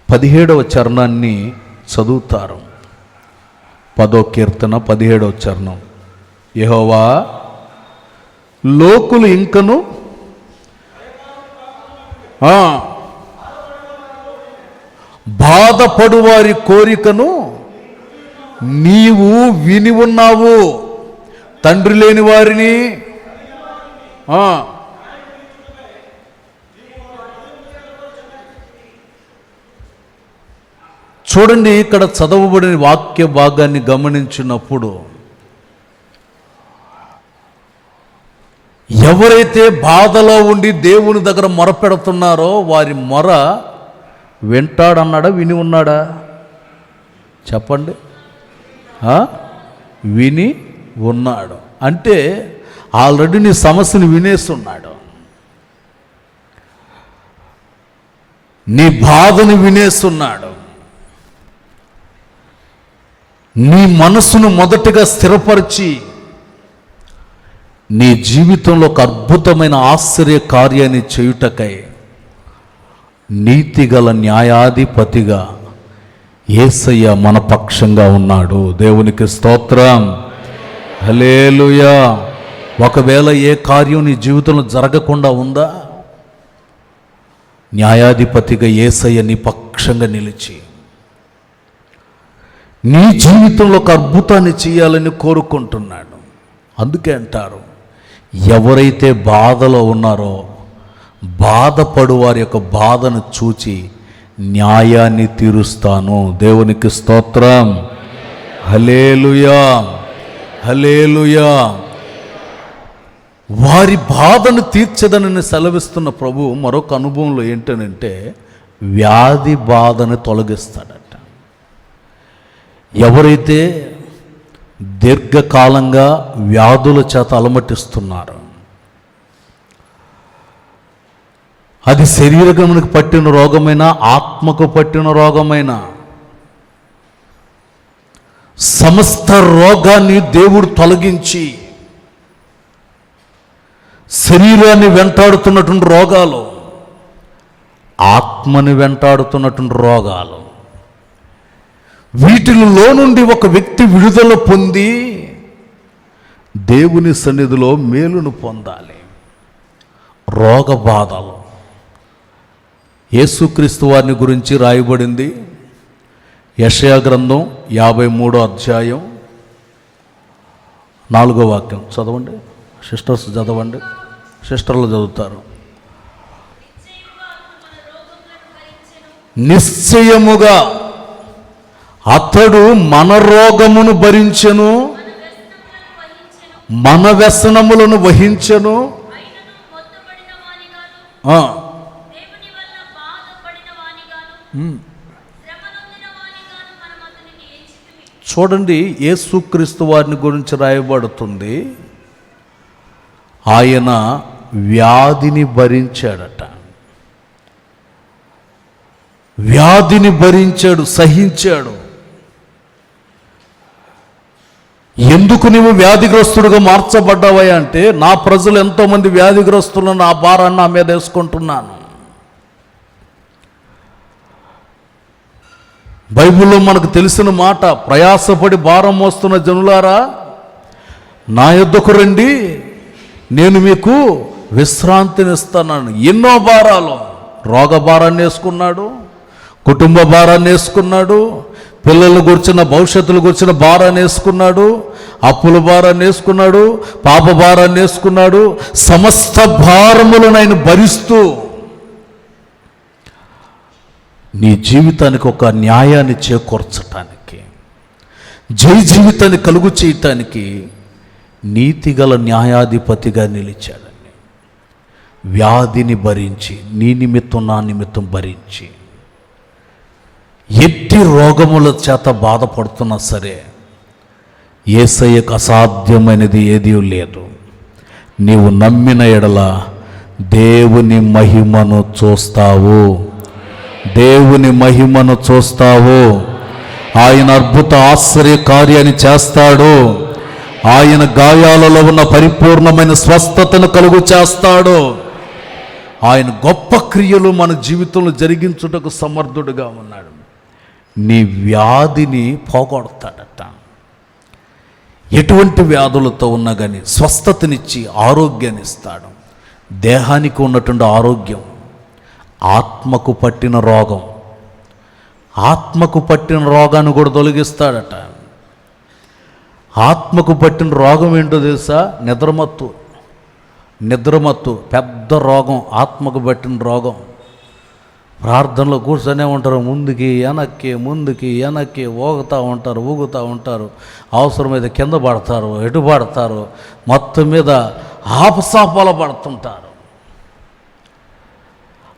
17వ చరణాన్ని చదువుతారు. 10వ కీర్తన 17వ చరణం. యెహోవా, లోకులు ఇంకను బాధపడు వారి కోరికను నీవు విని ఉన్నావు. తండ్రి లేని వారిని చూడండి, ఇక్కడ చదవబడిన వాక్య భాగాన్ని గమనించినప్పుడు ఎవరైతే బాధలో ఉండి దేవుని దగ్గర మొరపెడుతున్నారో వారి మొర వింటాడన్నాడా, విని ఉన్నాడా? చెప్పండి. విని ఉన్నాడు అంటే ఆల్రెడీ నీ సమస్యను వినేస్తున్నాడు, నీ బాధను వినేస్తున్నాడు. నీ మనసును మొదటగా స్థిరపరిచి నీ జీవితంలో ఒక అద్భుతమైన ఆశ్చర్య కార్యాన్ని చేయుటకై నీతిగల న్యాయాధిపతిగా యేసయ్య మన పక్షంగా ఉన్నాడు. దేవునికి స్తోత్రం. హల్లెలూయా. ఒకవేళ ఏ కార్యం నీ జీవితంలో జరగకుండా ఉందా, న్యాయాధిపతిగా యేసయ్య నీ పక్షంగా నిలిచి నీ జీవితంలో ఒక అద్భుతాన్ని చేయాలని కోరుకుంటున్నాడు. అందుకే అంటారు, ఎవరైతే బాధలో ఉన్నారో బాధపడు వారి యొక్క బాధను చూచి న్యాయాన్ని తీరుస్తాను. దేవునికి స్తోత్రం. హల్లెలూయా, హల్లెలూయా. వారి బాధను తీర్చదనని సెలవిస్తున్న ప్రభు మరొక అనుభవంలో ఏంటనంటే వ్యాధి బాధను తొలగిస్తాడట. ఎవరైతే దీర్ఘకాలంగా వ్యాధుల చేత అలమటిస్తున్నారు, అది శరీరమునకు పట్టిన రోగమైనా ఆత్మకు పట్టిన రోగమైనా సమస్త రోగాన్ని దేవుడు తొలగించి శరీరాన్ని వెంటాడుతున్నటువంటి రోగాలు, ఆత్మని వెంటాడుతున్నటువంటి రోగాలు, వీటిలో నుండి ఒక వ్యక్తి విడుదల పొంది దేవుని సన్నిధిలో మేలును పొందాలి. రోగ బాధలు యేసుక్రీస్తు వారిని గురించి రాయబడింది. యెషయా గ్రంథం 53వ అధ్యాయం 4వ వాక్యం చదవండి. సిస్టర్స్ చదవండి, సిస్టర్లు చదువుతారు. నిశ్చయముగా అతడు మన రోగమును భరించెను, మన వ్యసనములను వహించెను. చూడండి, యేసుక్రీస్తు వారిని గురించి రాయబడుతుంది, ఆయన వ్యాధిని భరించాడట. వ్యాధిని భరించాడు, సహించాడు. ఎందుకు నీవు వ్యాధిగ్రస్తుడుగా మార్చబడ్డావా అంటే, నా ప్రజలు ఎంతోమంది వ్యాధిగ్రస్తులను నా భారాన్ని నా మీద వేసుకుంటున్నాను. బైబిల్లో మనకు తెలిసిన మాట, ప్రయాసపడి భారం మోస్తున్న జనులారా నా యొద్దకు రండి, నేను మీకు విశ్రాంతినిస్తాను. ఎన్నో భారాలు, రోగ భారాన్ని వేసుకున్నాడు, కుటుంబ భారాన్ని వేసుకున్నాడు, పిల్లలు గురించిన భవిష్యత్తులు గురించిన భారాన్ని వేసుకున్నాడు, అప్పుల భారాన్ని వేసుకున్నాడు, పాప భారాన్ని వేసుకున్నాడు. సమస్త భారములను ఆయన భరిస్తూ నీ జీవితానికి ఒక న్యాయాన్ని చేకూర్చటానికి, జై జీవితాన్ని కలుగు చేయటానికి నీతిగల న్యాయాధిపతిగా నిలిచాడని. వ్యాధిని భరించి, నీ నిమిత్తం నా నిమిత్తం భరించి, ఎట్టి రోగముల చేత బాధపడుతున్నా సరే యేసయ్యకు అసాధ్యమైనది ఏదీ లేదు. నీవు నమ్మిన ఎడల దేవుని మహిమను చూస్తావు, దేవుని మహిమను చూస్తావు. ఆయన అద్భుత ఆశ్చర్య కార్యాన్ని చేస్తాడు. ఆయన గాయాలలో ఉన్న పరిపూర్ణమైన స్వస్థతను కలుగు చేస్తాడు. ఆయన గొప్ప క్రియలు మన జీవితంలో జరిగించుటకు సమర్థుడుగా ఉన్నాడు. నీ వ్యాధిని పోగొడతాడట. ఎటువంటి వ్యాధులతో ఉన్నా కానీ స్వస్థతనిచ్చి ఆరోగ్యాన్ని ఇస్తాడు. దేహానికి ఉన్నటువంటి ఆరోగ్యం, ఆత్మకు పట్టిన రోగం, ఆత్మకు పట్టిన రోగాన్ని కూడా తొలగిస్తాడట. ఆత్మకు పట్టిన రోగం ఏంటో తెలుసా? నిద్రమత్తు పెద్ద రోగం, ఆత్మకు పట్టిన రోగం. ప్రార్థనలో కూర్చొనే ఉంటారు, ముందుకి వెనక్కి ఊగుతూ ఉంటారు. అవసరమైతే కింద పడతారు, ఎటు పడతారు, మొత్తం మీద ఆపసాపాల పడుతుంటారు.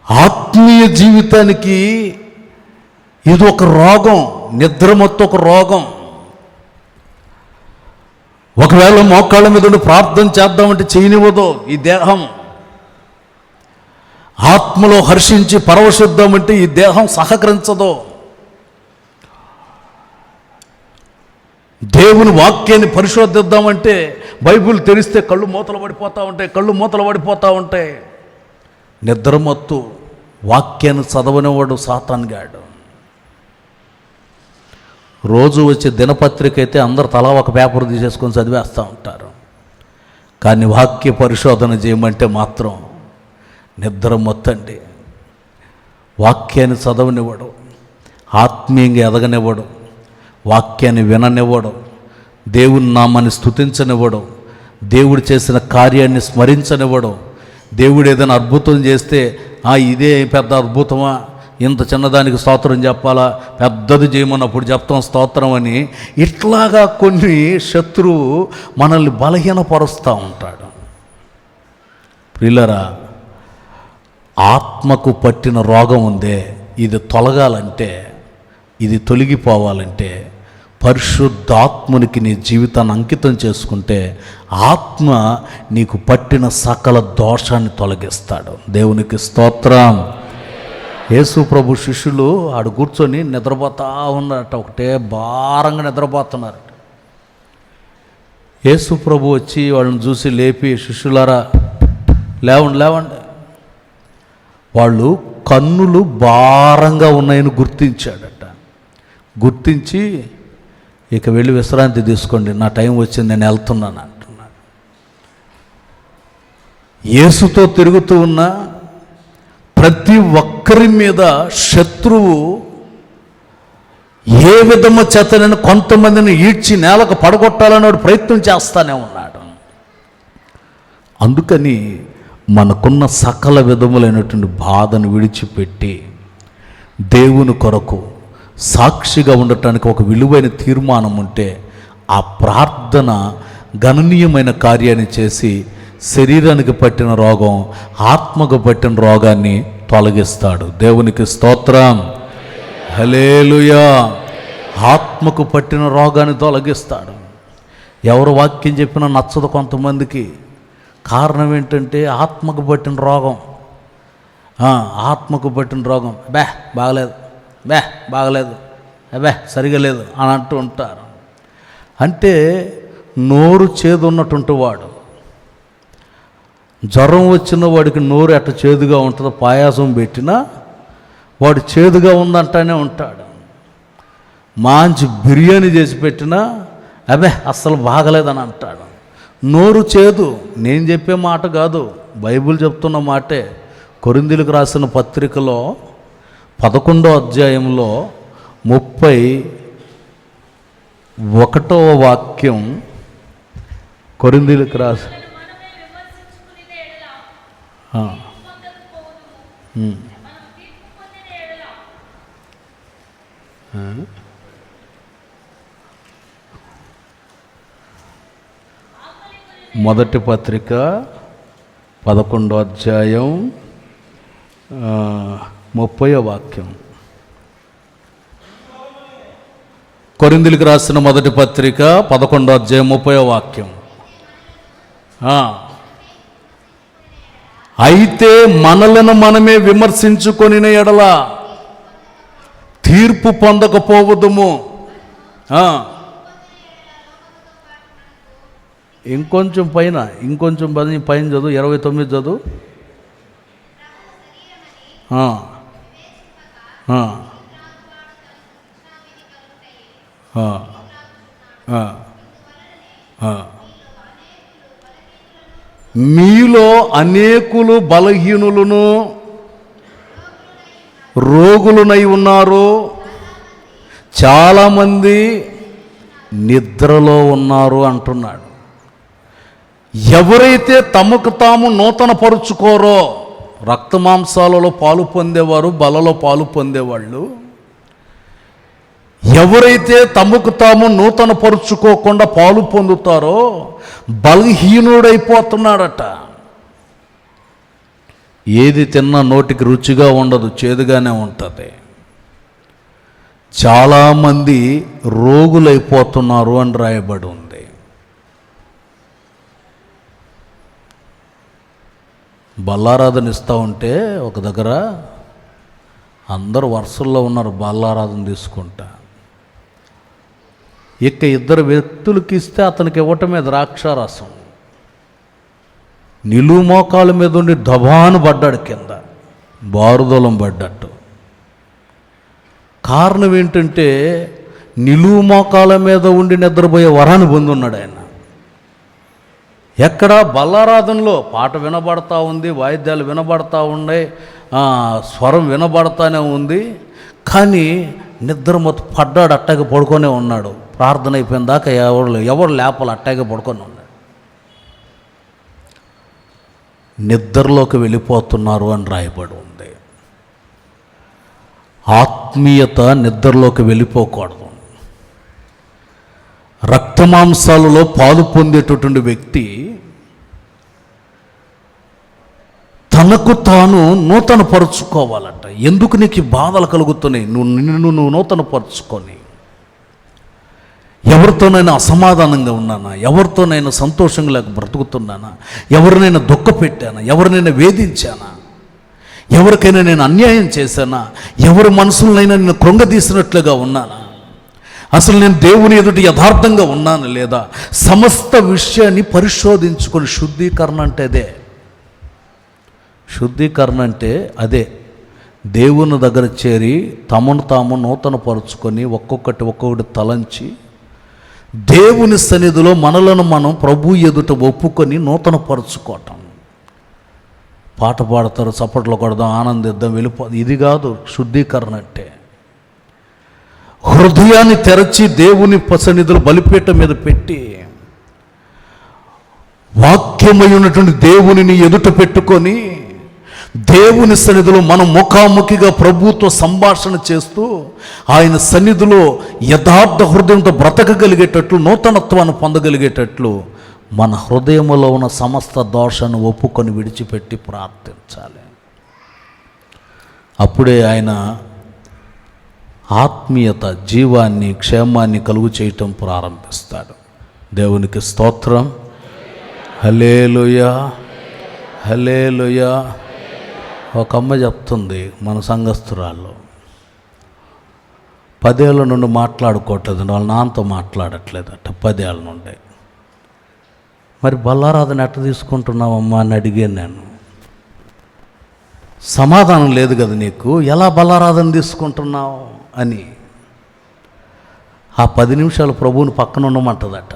ఆత్మీయ జీవితానికి ఇది ఒక రోగం, నిద్రమత్తు ఒక రోగం. ఒకవేళ మోకాళ్ళ మీద ఉండి ప్రార్థన చేద్దామంటే చేయనివ్వదు ఈ దేహం. ఆత్మలో హర్షించి పరవశిద్దామంటే ఈ దేహం సహకరించదు. దేవుని వాక్యాన్ని పరిశోధిద్దామంటే బైబిల్ తెరిస్తే కళ్ళు మూతలు పడిపోతూ ఉంటాయి. నిద్రమత్తు, వాక్యాన్ని చదవనివాడు సాతానుగాడు. రోజు వచ్చే దినపత్రిక అయితే అందరు తలా ఒక పేపర్ తీసేసుకొని చదివేస్తూ ఉంటారు. కానీ వాక్య పరిశోధన చేయమంటే మాత్రం నిద్రమొత్తండి. వాక్యాన్ని చదవనివ్వడు, ఆత్మీయంగా ఎదగనివ్వడు, వాక్యాన్ని విననివ్వడు, దేవుని నామాన్ని స్తుతించనివ్వడు, దేవుడు చేసిన కార్యాన్ని స్మరించనివ్వడు. దేవుడు ఏదైనా అద్భుతం చేస్తే ఇదే పెద్ద అద్భుతమా, ఇంత చిన్నదానికి స్తోత్రం చెప్పాలా, పెద్దది చేయమన్నప్పుడు చెప్తాం స్తోత్రం అని. ఇట్లాగా కొన్ని శత్రువు మనల్ని బలహీనపరుస్తూ ఉంటాడు. ప్రియులారా, ఆత్మకు పట్టిన రోగం ఉందే, ఇది తొలగాలంటే, ఇది తొలగిపోవాలంటే పరిశుద్ధాత్మునికి నీ జీవితాన్ని అంకితం చేసుకుంటే ఆత్మ నీకు పట్టిన సకల దోషాన్ని తొలగిస్తాడు. దేవునికి స్తోత్రం. యేసు ప్రభు శిష్యులు ఆడు కూర్చొని నిద్రపోతా ఉన్నారట, ఒకటే భారంగా నిద్రపోతున్నారట. యేసు ప్రభు వచ్చి వాళ్ళని చూసి లేపి, శిష్యులారా లేవండి. వాళ్ళు కన్నులు భారంగా ఉన్నాయని గుర్తించాడట. గుర్తించి ఇక వెళ్ళి విశ్రాంతి తీసుకోండి, నా టైం వచ్చింది, నేను వెళ్తున్నాను అంటున్నాడు. యేసుతో తిరుగుతూ ఉన్న ప్రతి ఒక్కరి మీద శత్రువు ఏ విధము చేతనైనా కొంతమందిని ఈడ్చి నేలకు పడగొట్టాలని వాడు ప్రయత్నం చేస్తానే ఉన్నాడు. అందుకని మనకున్న సకల విధములైనటువంటి బాధను విడిచిపెట్టి దేవుని కొరకు సాక్షిగా ఉండటానికి ఒక విలువైన తీర్మానం ఉంటే ఆ ప్రార్థన గణనీయమైన కార్యాన్ని చేసి శరీరానికి పట్టిన రోగం, ఆత్మకు పట్టిన రోగాన్ని తొలగిస్తాడు. దేవునికి స్తోత్రం. హల్లెలూయా. ఆత్మకు పట్టిన రోగాన్ని తొలగిస్తాడు. ఎవరు వాక్యం చెప్పినా నచ్చదు కొంతమందికి. కారణం ఏంటంటే ఆత్మకు పట్టిన రోగం. ఆత్మకు పట్టిన రోగం, బాగలేదు, సరిగా లేదు అని అంటూ ఉంటారు. అంటే నోరు చేదు ఉన్నటువంటి వాడు, జ్వరం వచ్చిన వాడికి నోరు ఎట్ట చేదుగా ఉంటుందో, పాయాసం పెట్టినా వాడు చేదుగా ఉందంటానే ఉంటాడు. మంచి బిర్యానీ చేసి పెట్టినా అస్సలు బాగలేదని అంటాడు. నోరు చేదు. నేను చెప్పే మాట కాదు, బైబిల్ చెప్తున్న మాటే. కొరింథీయులకు రాసిన పత్రికలో 11వ అధ్యాయంలో 31వ వాక్యం, కొరింథీయులకు రాసి మొదటి పత్రిక 11వ అధ్యాయం 30వ వాక్యం. కొరింథీయులకు రాసిన మొదటి పత్రిక 11వ అధ్యాయం 30వ వాక్యం. అయితే మనలను మనమే విమర్శించుకొని ఎడల తీర్పు పొందకపోవదుము. ఇంకొంచెం పైన చదువు, 29 చదువు. మీలో అనేకులు బలహీనులను రోగులునై ఉన్నారు, చాలామంది నిద్రలో ఉన్నారు అంటున్నాడు. ఎవరైతే తమకు తాము నూతన పరుచుకోరో, రక్తమాంసాలలో పాలు పొందేవారు బలలో పాలు పొందేవాళ్ళు, ఎవరైతే తమకు తాము నూతన పరుచుకోకుండా పాలు పొందుతారో బలహీనుడైపోతున్నాడట. ఏది తిన్నా నోటికి రుచిగా ఉండదు, చేదుగానే ఉంటుంది. చాలామంది రోగులైపోతున్నారు అని రాయబడి ఉంది. బల్లారాధన ఇస్తూ ఉంటే ఒక దగ్గర అందరూ వరుసల్లో ఉన్నారు బల్లారాధన తీసుకుంటా. ఇక 2 వ్యక్తులకి ఇస్తే అతనికి ఇవ్వటమే ద్రాక్షారసం. నిలువు మోకాల మీద ఉండి దబాను పడ్డాడు, కింద బారుదలం పడ్డట్టు. కారణం ఏంటంటే నిలువు మోకాల మీద ఉండి నిద్రపోయే వరాన్ని పొంది ఉన్నాడు ఆయన. ఎక్కడ బల్లారాధనలో పాట వినబడతా ఉంది, వాయిద్యాలు వినబడతా ఉన్నాయి, స్వరం వినబడతానే ఉంది, కానీ నిద్ర మొత్తం పడ్డాడు, అట్టాగే పడుకొనే ఉన్నాడు. ప్రార్థన అయిపోయిన దాకా ఎవరు లేపలు, అట్టాగే పడుకొని ఉన్నాడు. నిద్రలోకి వెళ్ళిపోతున్నారు అని రాయబడి ఉంది. ఆత్మీయత నిద్రలోకి వెళ్ళిపోకూడదు. రక్తమాంసాలలో పాలు పొందేటటువంటి వ్యక్తి తనకు తాను నూతన పరుచుకోవాలట. ఎందుకు నీకు బాధలు కలుగుతున్నాయి? నిన్ను నూతన పరుచుకొని, ఎవరితోనైనా అసమాధానంగా ఉన్నానా, ఎవరితోనైనా సంతోషంగా లేక బ్రతుకుతున్నానా, ఎవరినైనా దుఃఖ పెట్టానా, ఎవరినైనా వేధించానా, ఎవరికైనా నేను అన్యాయం చేశానా, ఎవరి మనసులనైనా నేను కృంగదీసినట్లుగా ఉన్నానా, అసలు నేను దేవుని ఎదుటి యథార్థంగా ఉన్నాను లేదా, సమస్త విషయాన్ని పరిశోధించుకొని, శుద్ధీకరణ అంటే అదే. శుద్ధీకరణ అంటే అదే. దేవుని దగ్గర చేరి తమను తాము నూతన పరుచుకొని ఒక్కొక్కటి తలంచి దేవుని సన్నిధిలో మనలను మనం ప్రభు ఎదుట ఒప్పుకొని నూతన పరుచుకోవటం. పాట పాడతారు, చప్పట్లు కొడదాం, ఆనందిద్దాం, వెళ్ళిపోదాం, ఇది కాదు శుద్ధీకరణ అంటే. హృదయాన్ని తెరచి దేవుని సన్నిధిలో బలిపీఠం మీద పెట్టి వాక్యమై ఉన్నటువంటి దేవునిని ఎదుట పెట్టుకొని దేవుని సన్నిధిలో మనం ముఖాముఖిగా ప్రభుతో సంభాషణ చేస్తూ ఆయన సన్నిధిలో యథార్థ హృదయంతో బ్రతకగలిగేటట్లు, నూతనత్వాన్ని పొందగలిగేటట్లు మన హృదయంలో ఉన్న సమస్త దోషాన్ని ఒప్పుకొని విడిచిపెట్టి ప్రార్థించాలి. అప్పుడే ఆయన ఆత్మీయత, జీవాన్ని, క్షేమాన్ని కలుగు చేయటం ప్రారంభిస్తాడు. దేవునికి స్తోత్రం. హల్లెలూయా, హల్లెలూయా. ఒక అమ్మ చెప్తుంది, మన సంఘస్థురాళ్ళు 10 ఏళ్ళ నుండి మాట్లాడుకోవట్లేదు, వాళ్ళ నాన్నతో మాట్లాడట్లేదట 10 ఏళ్ళ నుండి. మరి బల్లారాధన ఎట్ట తీసుకుంటున్నావమ్మా అని అడిగాను నేను. సమాధానం లేదు కదా నీకు, ఎలా బల్లారాధన తీసుకుంటున్నావు అని. ఆ 10 నిమిషాలు ప్రభువుని పక్కన ఉండమంటదట.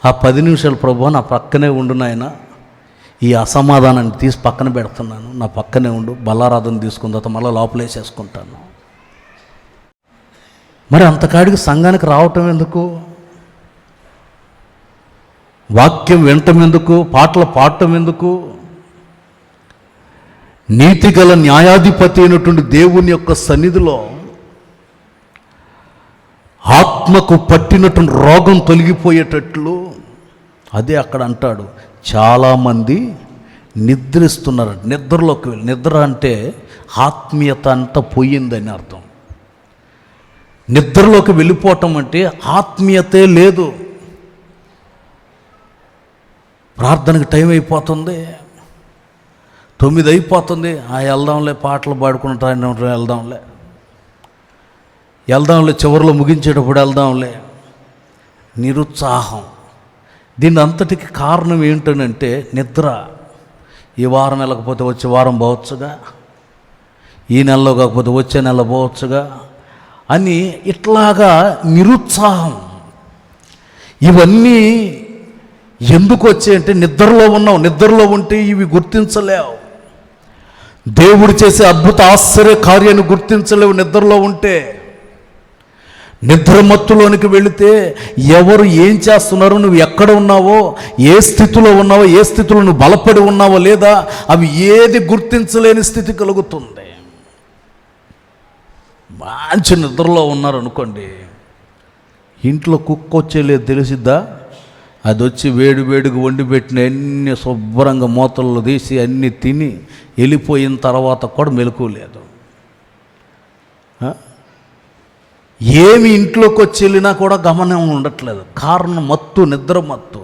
ఆ 10 నిమిషాలు ప్రభువు నా పక్కనే ఉండు నాయన, ఈ అసమాధానాన్ని తీసి పక్కన పెడుతున్నాను, నా పక్కనే ఉండు, బల్లారాధన తీసుకున్న తర్వాత మళ్ళీ లోపలేసేసుకుంటాను. మరి అంతకాడికి సంఘానికి రావటం ఎందుకు? వాక్యం వినటం ఎందుకు? పాటలు పాడటం ఎందుకు? నీతిగల న్యాయాధిపతి అయినటువంటి దేవుని యొక్క సన్నిధిలో ఆత్మకు పట్టినటువంటి రోగం తొలగిపోయేటట్లు, అదే అక్కడ అంటాడు, చాలామంది నిద్రిస్తున్నారు. నిద్రలోకి వెళ్ళి, నిద్ర అంటే ఆత్మీయత అంతా పోయిందని అర్థం. నిద్రలోకి వెళ్ళిపోవటం అంటే ఆత్మీయతే లేదు. ప్రార్థనకి టైం అయిపోతుంది, 9 అయిపోతుంది, వెళ్దాంలే, పాటలు పాడుకుంటా వెళ్దాంలే. వెళ్దాంలే, చివరిలో ముగించేటప్పుడు వెళ్దాంలే. నిరుత్సాహం. దీని అంతటికి కారణం ఏంటనంటే నిద్ర. ఈ వారం వెళ్ళకపోతే వచ్చే వారం పోవచ్చుగా, ఈ నెలలో కాకపోతే వచ్చే నెల పోవచ్చుగా అని ఇట్లాగా నిరుత్సాహం. ఇవన్నీ ఎందుకు వచ్చాయంటే నిద్రలో ఉన్నావు. నిద్రలో ఉంటే ఇవి గుర్తించలేవు. దేవుడు చేసే అద్భుత ఆశ్చర్య కార్యాన్ని గుర్తించలేవు నిద్రలో ఉంటే. నిద్రమత్తులోనికి వెళితే ఎవరు ఏం చేస్తున్నారో, నువ్వు ఎక్కడ ఉన్నావో, ఏ స్థితిలో ఉన్నావో, ఏ స్థితిలో నువ్వు బలపడి ఉన్నావో లేదా, అవి ఏది గుర్తించలేని స్థితి కలుగుతుంది. మంచి నిద్రలో ఉన్నారనుకోండి, ఇంట్లో కుక్క వచ్చేలేదు తెలిసిద్దా? అది వచ్చి వేడిగా వండి పెట్టిన అన్ని శుభ్రంగా మూతల్లో తీసి అన్నీ తిని వెళ్ళిపోయిన తర్వాత కూడా మెలకువ లేదు. ఏమి ఇంట్లోకి వచ్చి వెళ్ళినా కూడా గమనం ఉండట్లేదు. కారణం మత్తు, నిద్ర మత్తు.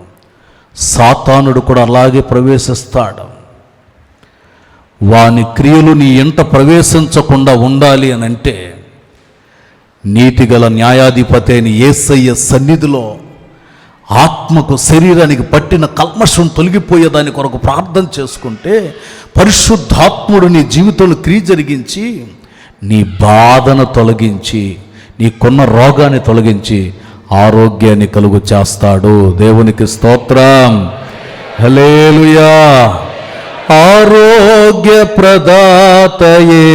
సాతానుడు కూడా అలాగే ప్రవేశిస్తాడు. వాని క్రియలు నీ ఇంట ప్రవేశించకుండా ఉండాలి అని అంటే నీతిగల న్యాయాధిపతి అయిన యేసయ్య సన్నిధిలో ఆత్మకు శరీరానికి పట్టిన కల్మషం తొలగిపోయేదాని కొరకు ప్రార్థన చేసుకుంటే పరిశుద్ధాత్ముడు నీ జీవితంలో క్రియ జరిగించి నీ బాధను తొలగించి, నీకున్న రోగాన్ని తొలగించి ఆరోగ్యాన్ని కలుగు చేస్తాడు. దేవునికి స్తోత్రం. హల్లెలూయా. ఆరోగ్య ప్రదాతయే,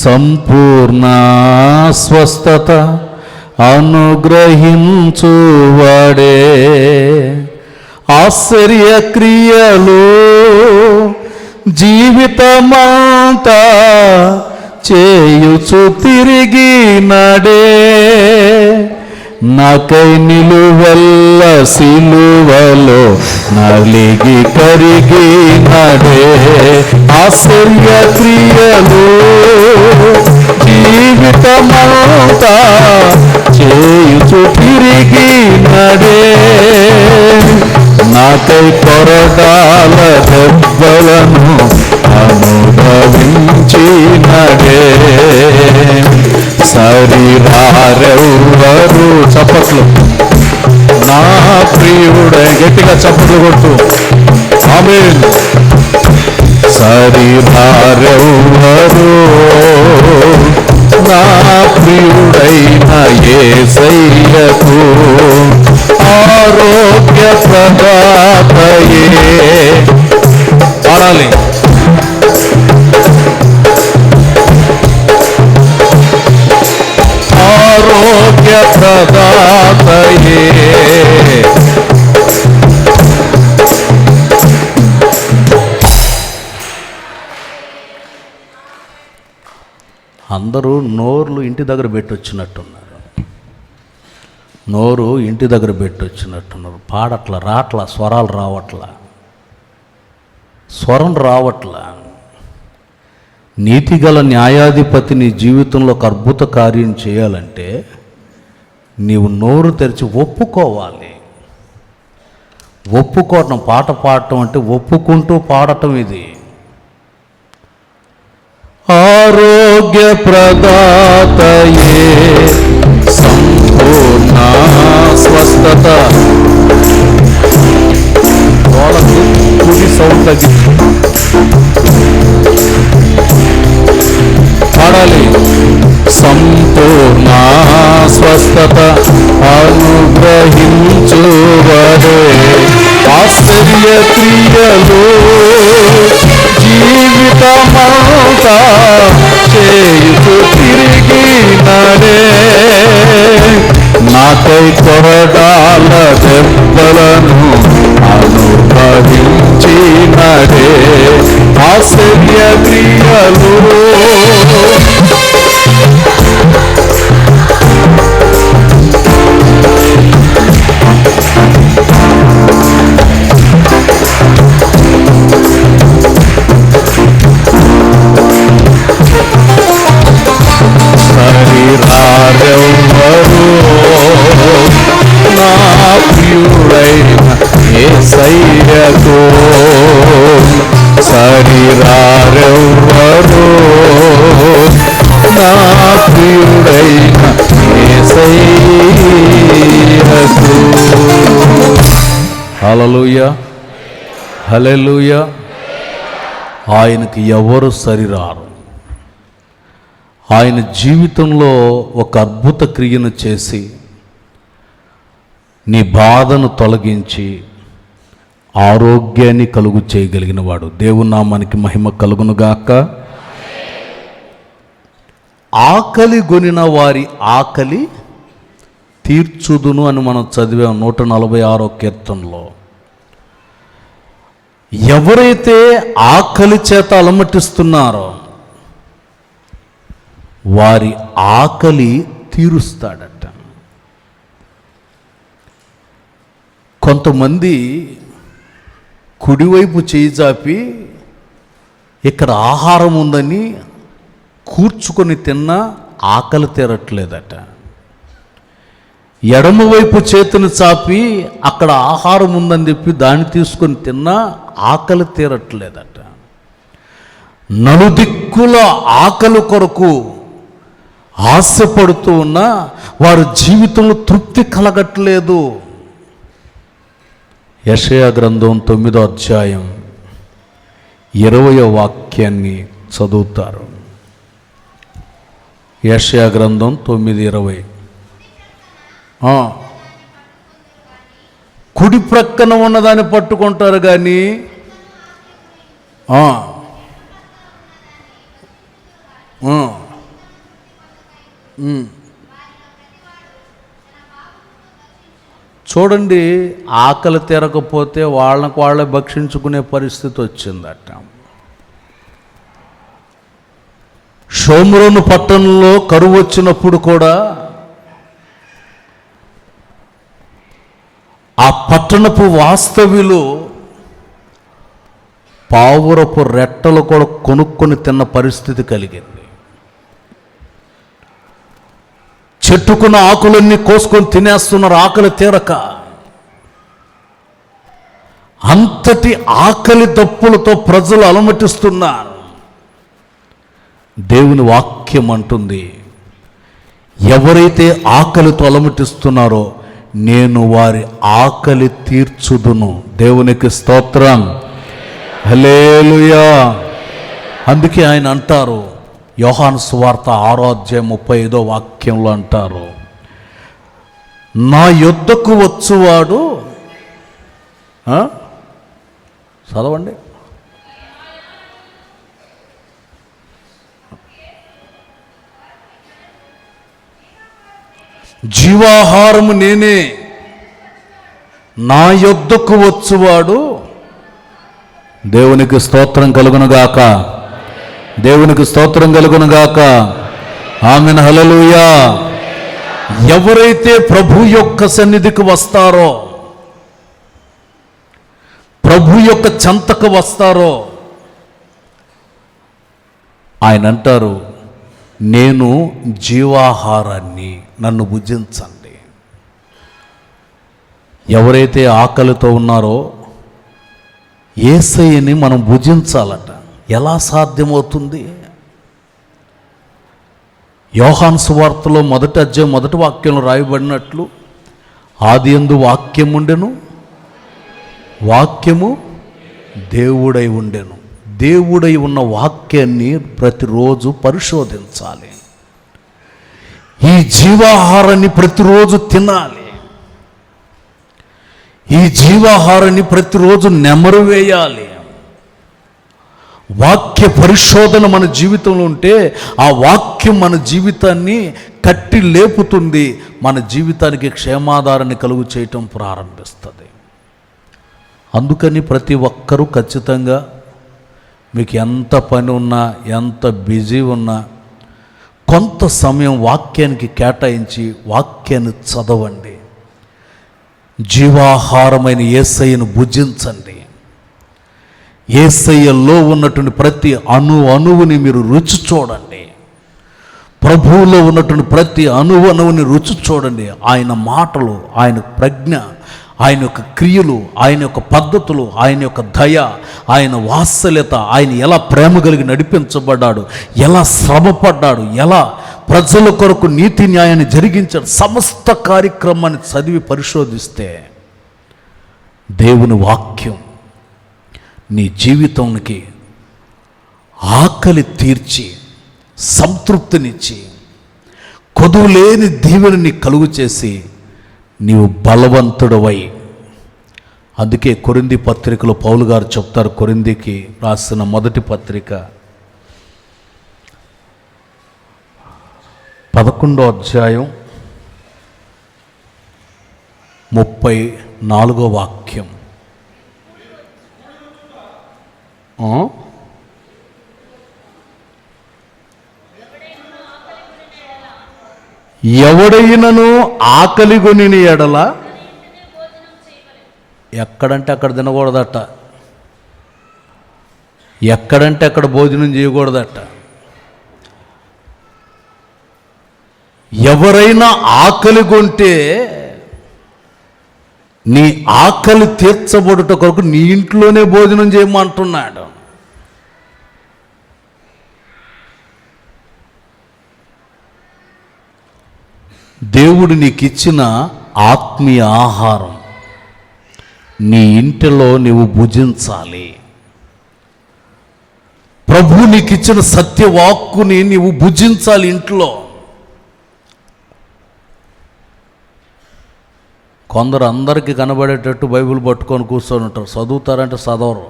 సంపూర్ణ స్వస్థత అనుగ్రహించువాడే, ఆశ్చర్య క్రియలు జీవితమంతా చేయుచు తిరిగి నడే, నాకై నిలువెల్ల సిలువలో నలిగి కరిగి నడే, ఆశ్చర్య క్రియలు జీవితమంతా చేయుచు తిరిగి నడే, నాకై కొరడాల దెబ్బలను అనుభవించినడే, శరీరారెవ్వరు చప్పట్లు నా ప్రియుడే, గట్టిగా చప్పట్లు కొట్టు. ఆమేన్. శరీరారెవ్వరు నా ప్రియుడైన యేసయ్యకు, ఆరోగ్య ప్రదాతయే. పాడాలి. ఆరోగ్య ప్రదాతయే, అందరూ నోర్లు ఇంటి దగ్గర పెట్టొచ్చినట్టున్నారు. నోరు ఇంటి దగ్గర పెట్టొచ్చినట్టున్నారు. పాడట్ల, రాట్ల, స్వరాలు రావట్ల, స్వరం రావట్ల. నీతిగల న్యాయాధిపతి నీ జీవితంలో ఒక అద్భుత కార్యం చేయాలంటే నీవు నోరు తెరిచి ఒప్పుకోవాలి. ఒప్పుకోవటం, పాట పాడటం అంటే ఒప్పుకుంటూ పాడటం. ఇది ఆరోగ్య ప్రదాతయే, సంపూర్ణ స్వస్థత. కుడి సౌండ్ తగ్గి పాడాలి. సంపూర్ణ స్వస్థత అనుగ్రహించువడే, ఆశ్చర్య క్రియలు జీవితమంతా చేయుచు తిరిగి నడే, నాకై కొరడాల దెబ్బలను అనుభవించినడే, ఆశ్చర్య క్రియలు శరీరారెవ్వరు నా ప్రియుడైన యేసయ్యకు, శరీరారెవ్వరు నా ప్రియుడైన యేసయ్యకు. హల్లెలూయా, హల్లెలూయా. ఆయనకి ఎవరు సరిరారు. ఆయన జీవితంలో ఒక అద్భుత క్రియను చేసి నీ బాధను తొలగించి ఆరోగ్యాన్ని కలుగు చేయగలిగిన వాడు. దేవుని నామానికి మహిమ కలుగునుగాక. ఆకలి గొనిన వారి ఆకలి తీర్చుదును అని మనం చదివాం 146వ కీర్తనలో. ఎవరైతే ఆకలి చేత అలమటిస్తున్నారో వారి ఆకలి తీరుస్తాడట. కొంతమంది కుడివైపు చేయి చాపి ఇక్కడ ఆహారం ఉందని కూర్చుకొని తిన్నా ఆకలి తీరట్లేదట. ఎడమవైపు చేతిని చాపి అక్కడ ఆహారం ఉందని చెప్పి దాన్ని తీసుకొని తిన్నా ఆకలి తీరట్లేదట. నలుదిక్కుల ఆకలి కొరకు ఆశపడుతూ ఉన్నా వారి జీవితంలో తృప్తి కలగట్లేదు. యెషయా గ్రంథం 9వ అధ్యాయం 20వ వాక్యాన్ని చదువుతారు. యెషయా గ్రంథం 9:20. కుడి ప్రక్కన ఉన్నదాన్ని పట్టుకుంటారు కానీ చూడండి, ఆకలి తీరకపోతే వాళ్ళకు వాళ్ళే భక్షించుకునే పరిస్థితి వచ్చిందట. షోమ్రోను పట్టణంలో కరువు వచ్చినప్పుడు కూడా ఆ పట్టణపు వాస్తవ్యులు పావురపు రెట్టలు కూడా కొనుక్కొని తిన్న పరిస్థితి కలిగింది. చెట్టుకున్న ఆకులన్నీ కోసుకొని తినేస్తున్నారు ఆకలి తీరక. అంతటి ఆకలి దప్పులతో ప్రజలు అలమటిస్తున్నారు. దేవుని వాక్యం అంటుంది, ఎవరైతే ఆకలితో అలమటిస్తున్నారో నేను వారి ఆకలి తీర్చుదును. దేవునికి స్తోత్రం, హల్లెలూయా. అందుకే ఆయన అంటారు, యోహాను సువార్త 6వ అధ్యాయం 35వ వాక్యంలో అంటారు, నా యొద్దకు వచ్చువాడు చదవండి, జీవాహారము నేనే, నా యొద్దకు వచ్చువాడు. దేవునికి స్తోత్రం కలుగునుగాక, దేవునికి స్తోత్రం కలుగునుగాక. ఆమేన్, హల్లెలూయా. ఎవరైతే ప్రభు యొక్క సన్నిధికి వస్తారో, ప్రభు యొక్క చెంతకు వస్తారో, ఆయన అంటారు, నేను జీవాహారాన్ని, నన్ను భుజించండి. ఎవరైతే ఆకలితో ఉన్నారో యేసయ్యని మనం భుజించాలట. ఎలా సాధ్యమవుతుంది? యోహాను సువార్తలో 1వ అధ్యాయం 1వ వాక్యంలో రాయబడినట్లు, ఆదియందు వాక్యం ఉండెను, వాక్యము దేవుడై ఉండెను. దేవుడై ఉన్న వాక్యాన్ని ప్రతిరోజు పరిశోధించాలి. ఈ జీవాహారాన్ని ప్రతిరోజు తినాలి. ఈ జీవాహారాన్ని ప్రతిరోజు నెమరు వేయాలి. వాక్య పరిశోధన మన జీవితంలో ఉంటే ఆ వాక్యం మన జీవితాన్ని కట్టి లేపుతుంది, మన జీవితానికి క్షేమాధారాన్ని కలుగు చేయటం ప్రారంభిస్తుంది. అందుకని ప్రతి ఒక్కరూ ఖచ్చితంగా మీకు ఎంత పని ఉన్నా, ఎంత బిజీ ఉన్నా, కొంత సమయం వాక్యానికి కేటాయించి వాక్యాన్ని చదవండి. జీవాహారమైన యేసయ్యను భుజించండి. యేసయ్యలో ఉన్నటువంటి ప్రతి అణువుని మీరు రుచి చూడండి. ప్రభువులో ఉన్నటువంటి ప్రతి అణువుని రుచి చూడండి. ఆయన మాటలు, ఆయన ప్రజ్ఞ, ఆయన యొక్క క్రియలు, ఆయన యొక్క పద్ధతులు, ఆయన యొక్క దయ, ఆయన వాత్సల్యత, ఆయన ఎలా ప్రేమ కలిగి నడిపించబడ్డాడు, ఎలా శ్రమపడ్డాడు, ఎలా ప్రజల కొరకు నీతి న్యాయాన్ని జరిగించాడు, సమస్త కార్యక్రమాన్ని చదివి పరిశోధిస్తే దేవుని వాక్యం నీ జీవితానికి ఆకలి తీర్చి సంతృప్తినిచ్చి కొదువులేని దీవెనని కలుగు చేసి నీవు బలవంతుడవై, అందుకే కొరింథీ పత్రికలో పౌలు గారు చెప్తారు, కొరింథీకి రాసిన మొదటి పత్రిక 11వ అధ్యాయం 34వ వాక్యం. ఎవడైనను ఆకలిగొని ఎడల ఎక్కడంటే అక్కడ తినకూడదట, ఎక్కడంటే అక్కడ భోజనం చేయకూడదట. ఎవరైనా ఆకలి కొంటే నీ ఆకలి తీర్చబడుట కొరకు నీ ఇంట్లోనే భోజనం చేయమంటున్నాడు. దేవుడు నీకు ఇచ్చిన ఆత్మీయ ఆహారం నీ ఇంటిలో నీవు భుజించాలి. ప్రభు నీకు ఇచ్చిన సత్యవాక్కుని నీవు భుజించాలి ఇంట్లో. కొందరు అందరికీ కనబడేటట్టు బైబిల్ పట్టుకొని కూర్చొని ఉంటారు, చదువుతారంటే చదవరు,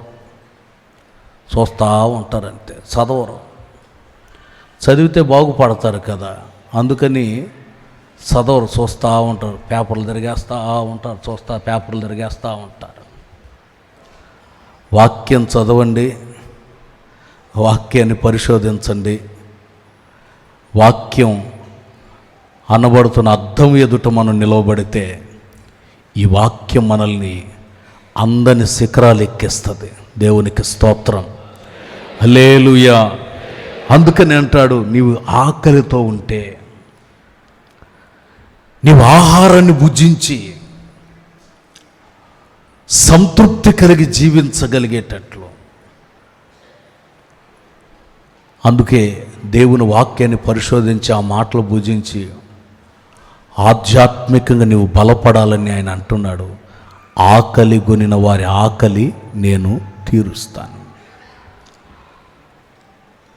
చూస్తూ ఉంటారంతే, చదవరు. చదివితే బాగుపడతారు కదా, అందుకని చదవరు, చూస్తూ ఉంటారు, పేపర్లు తిరిగేస్తూ ఉంటారు, పేపర్లు తిరిగేస్తూ ఉంటారు. వాక్యం చదవండి, వాక్యాన్ని పరిశోధించండి. వాక్యం అనబడుతున్న అర్థం ఎదుట మనం నిలవబడితే ఈ వాక్యం మనల్ని అందని శిఖరాలు ఎక్కిస్తుంది. దేవునికి స్తోత్రం, హల్లెలూయా. అందుకని అంటాడు, నీవు ఆకలితో ఉంటే నీవు ఆహారాన్ని భుజించి సంతృప్తి కలిగి జీవించగలిగేటట్లు. అందుకే దేవుని వాక్యాన్ని పరిశోధించి ఆ మాటలు భుజించి ఆధ్యాత్మికంగా నీవు బలపడాలని ఆయన అంటున్నాడు. ఆకలి గొనిన వారి ఆకలి నేను తీరుస్తాను.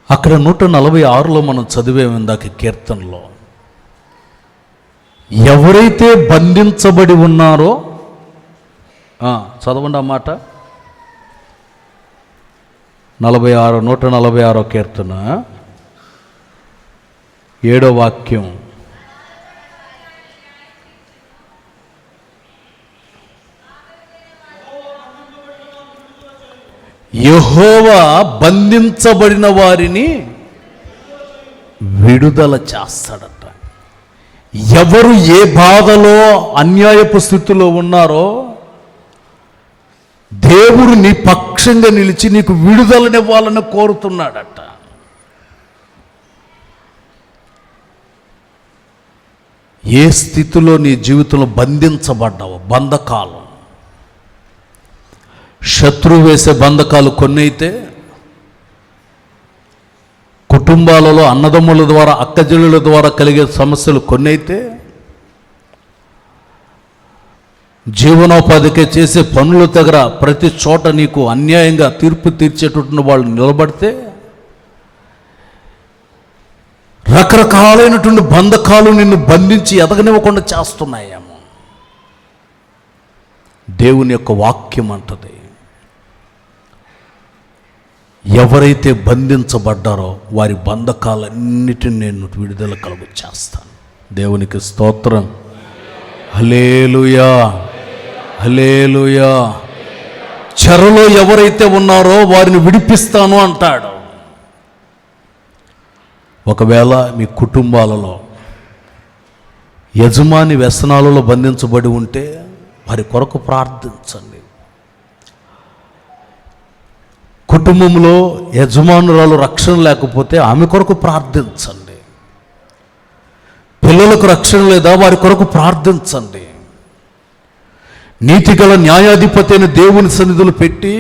అక్కడ 146లో మనం చదివేము ఇందాక కీర్తనలో, ఎవరైతే బంధించబడి ఉన్నారో, చదవండి ఆ మాట, 146 కీర్తన 7వ వాక్యం. యెహోవా బంధించబడిన వారిని విడుదల చేస్తాడట. ఎవరు ఏ బాధలో అన్యాయపు స్థితిలో ఉన్నారో దేవుడు నీ పక్షంగా నిలిచి నీకు విడుదలనివ్వాలని కోరుతున్నాడట. ఏ స్థితిలో నీ జీవితంలో బంధించబడ్డావో, బంధకాలు, శత్రువు వేసే బంధకాలు కొన్ని అయితే, కుటుంబాలలో అన్నదమ్ముల ద్వారా, అక్కజల్లుల ద్వారా కలిగే సమస్యలు కొన్ని అయితే, జీవనోపాధికి చేసే పనుల దగ్గర ప్రతి చోట నీకు అన్యాయంగా తీర్పు తీర్చేటటువంటి వాళ్ళు నిలబడితే, రకరకాలైనటువంటి బంధకాలు నిన్ను బంధించి ఎదగనివ్వకుండా చేస్తున్నాయేమో. దేవుని యొక్క వాక్యం అంటది, ఎవరైతే బంధించబడ్డారో వారి బంధకాలన్నిటిని నేను విడుదల కలుగు చేస్తాను. దేవునికి స్తోత్రం, హల్లెలూయా, హల్లెలూయా. చెరలో ఎవరైతే ఉన్నారో వారిని విడిపిస్తాను అంటాడు. ఒకవేళ మీ కుటుంబాలలో యజమాని వ్యసనాలలో బంధించబడి ఉంటే వారి కొరకు ప్రార్థించండి. కుటుంబంలో యజమానురాలు రక్షణ లేకపోతే ఆమె కొరకు ప్రార్థించండి. పిల్లలకు రక్షణ లేదా వారి కొరకు ప్రార్థించండి. నీతిగల న్యాయాధిపతి అయిన దేవుని సన్నిధులు పెట్టి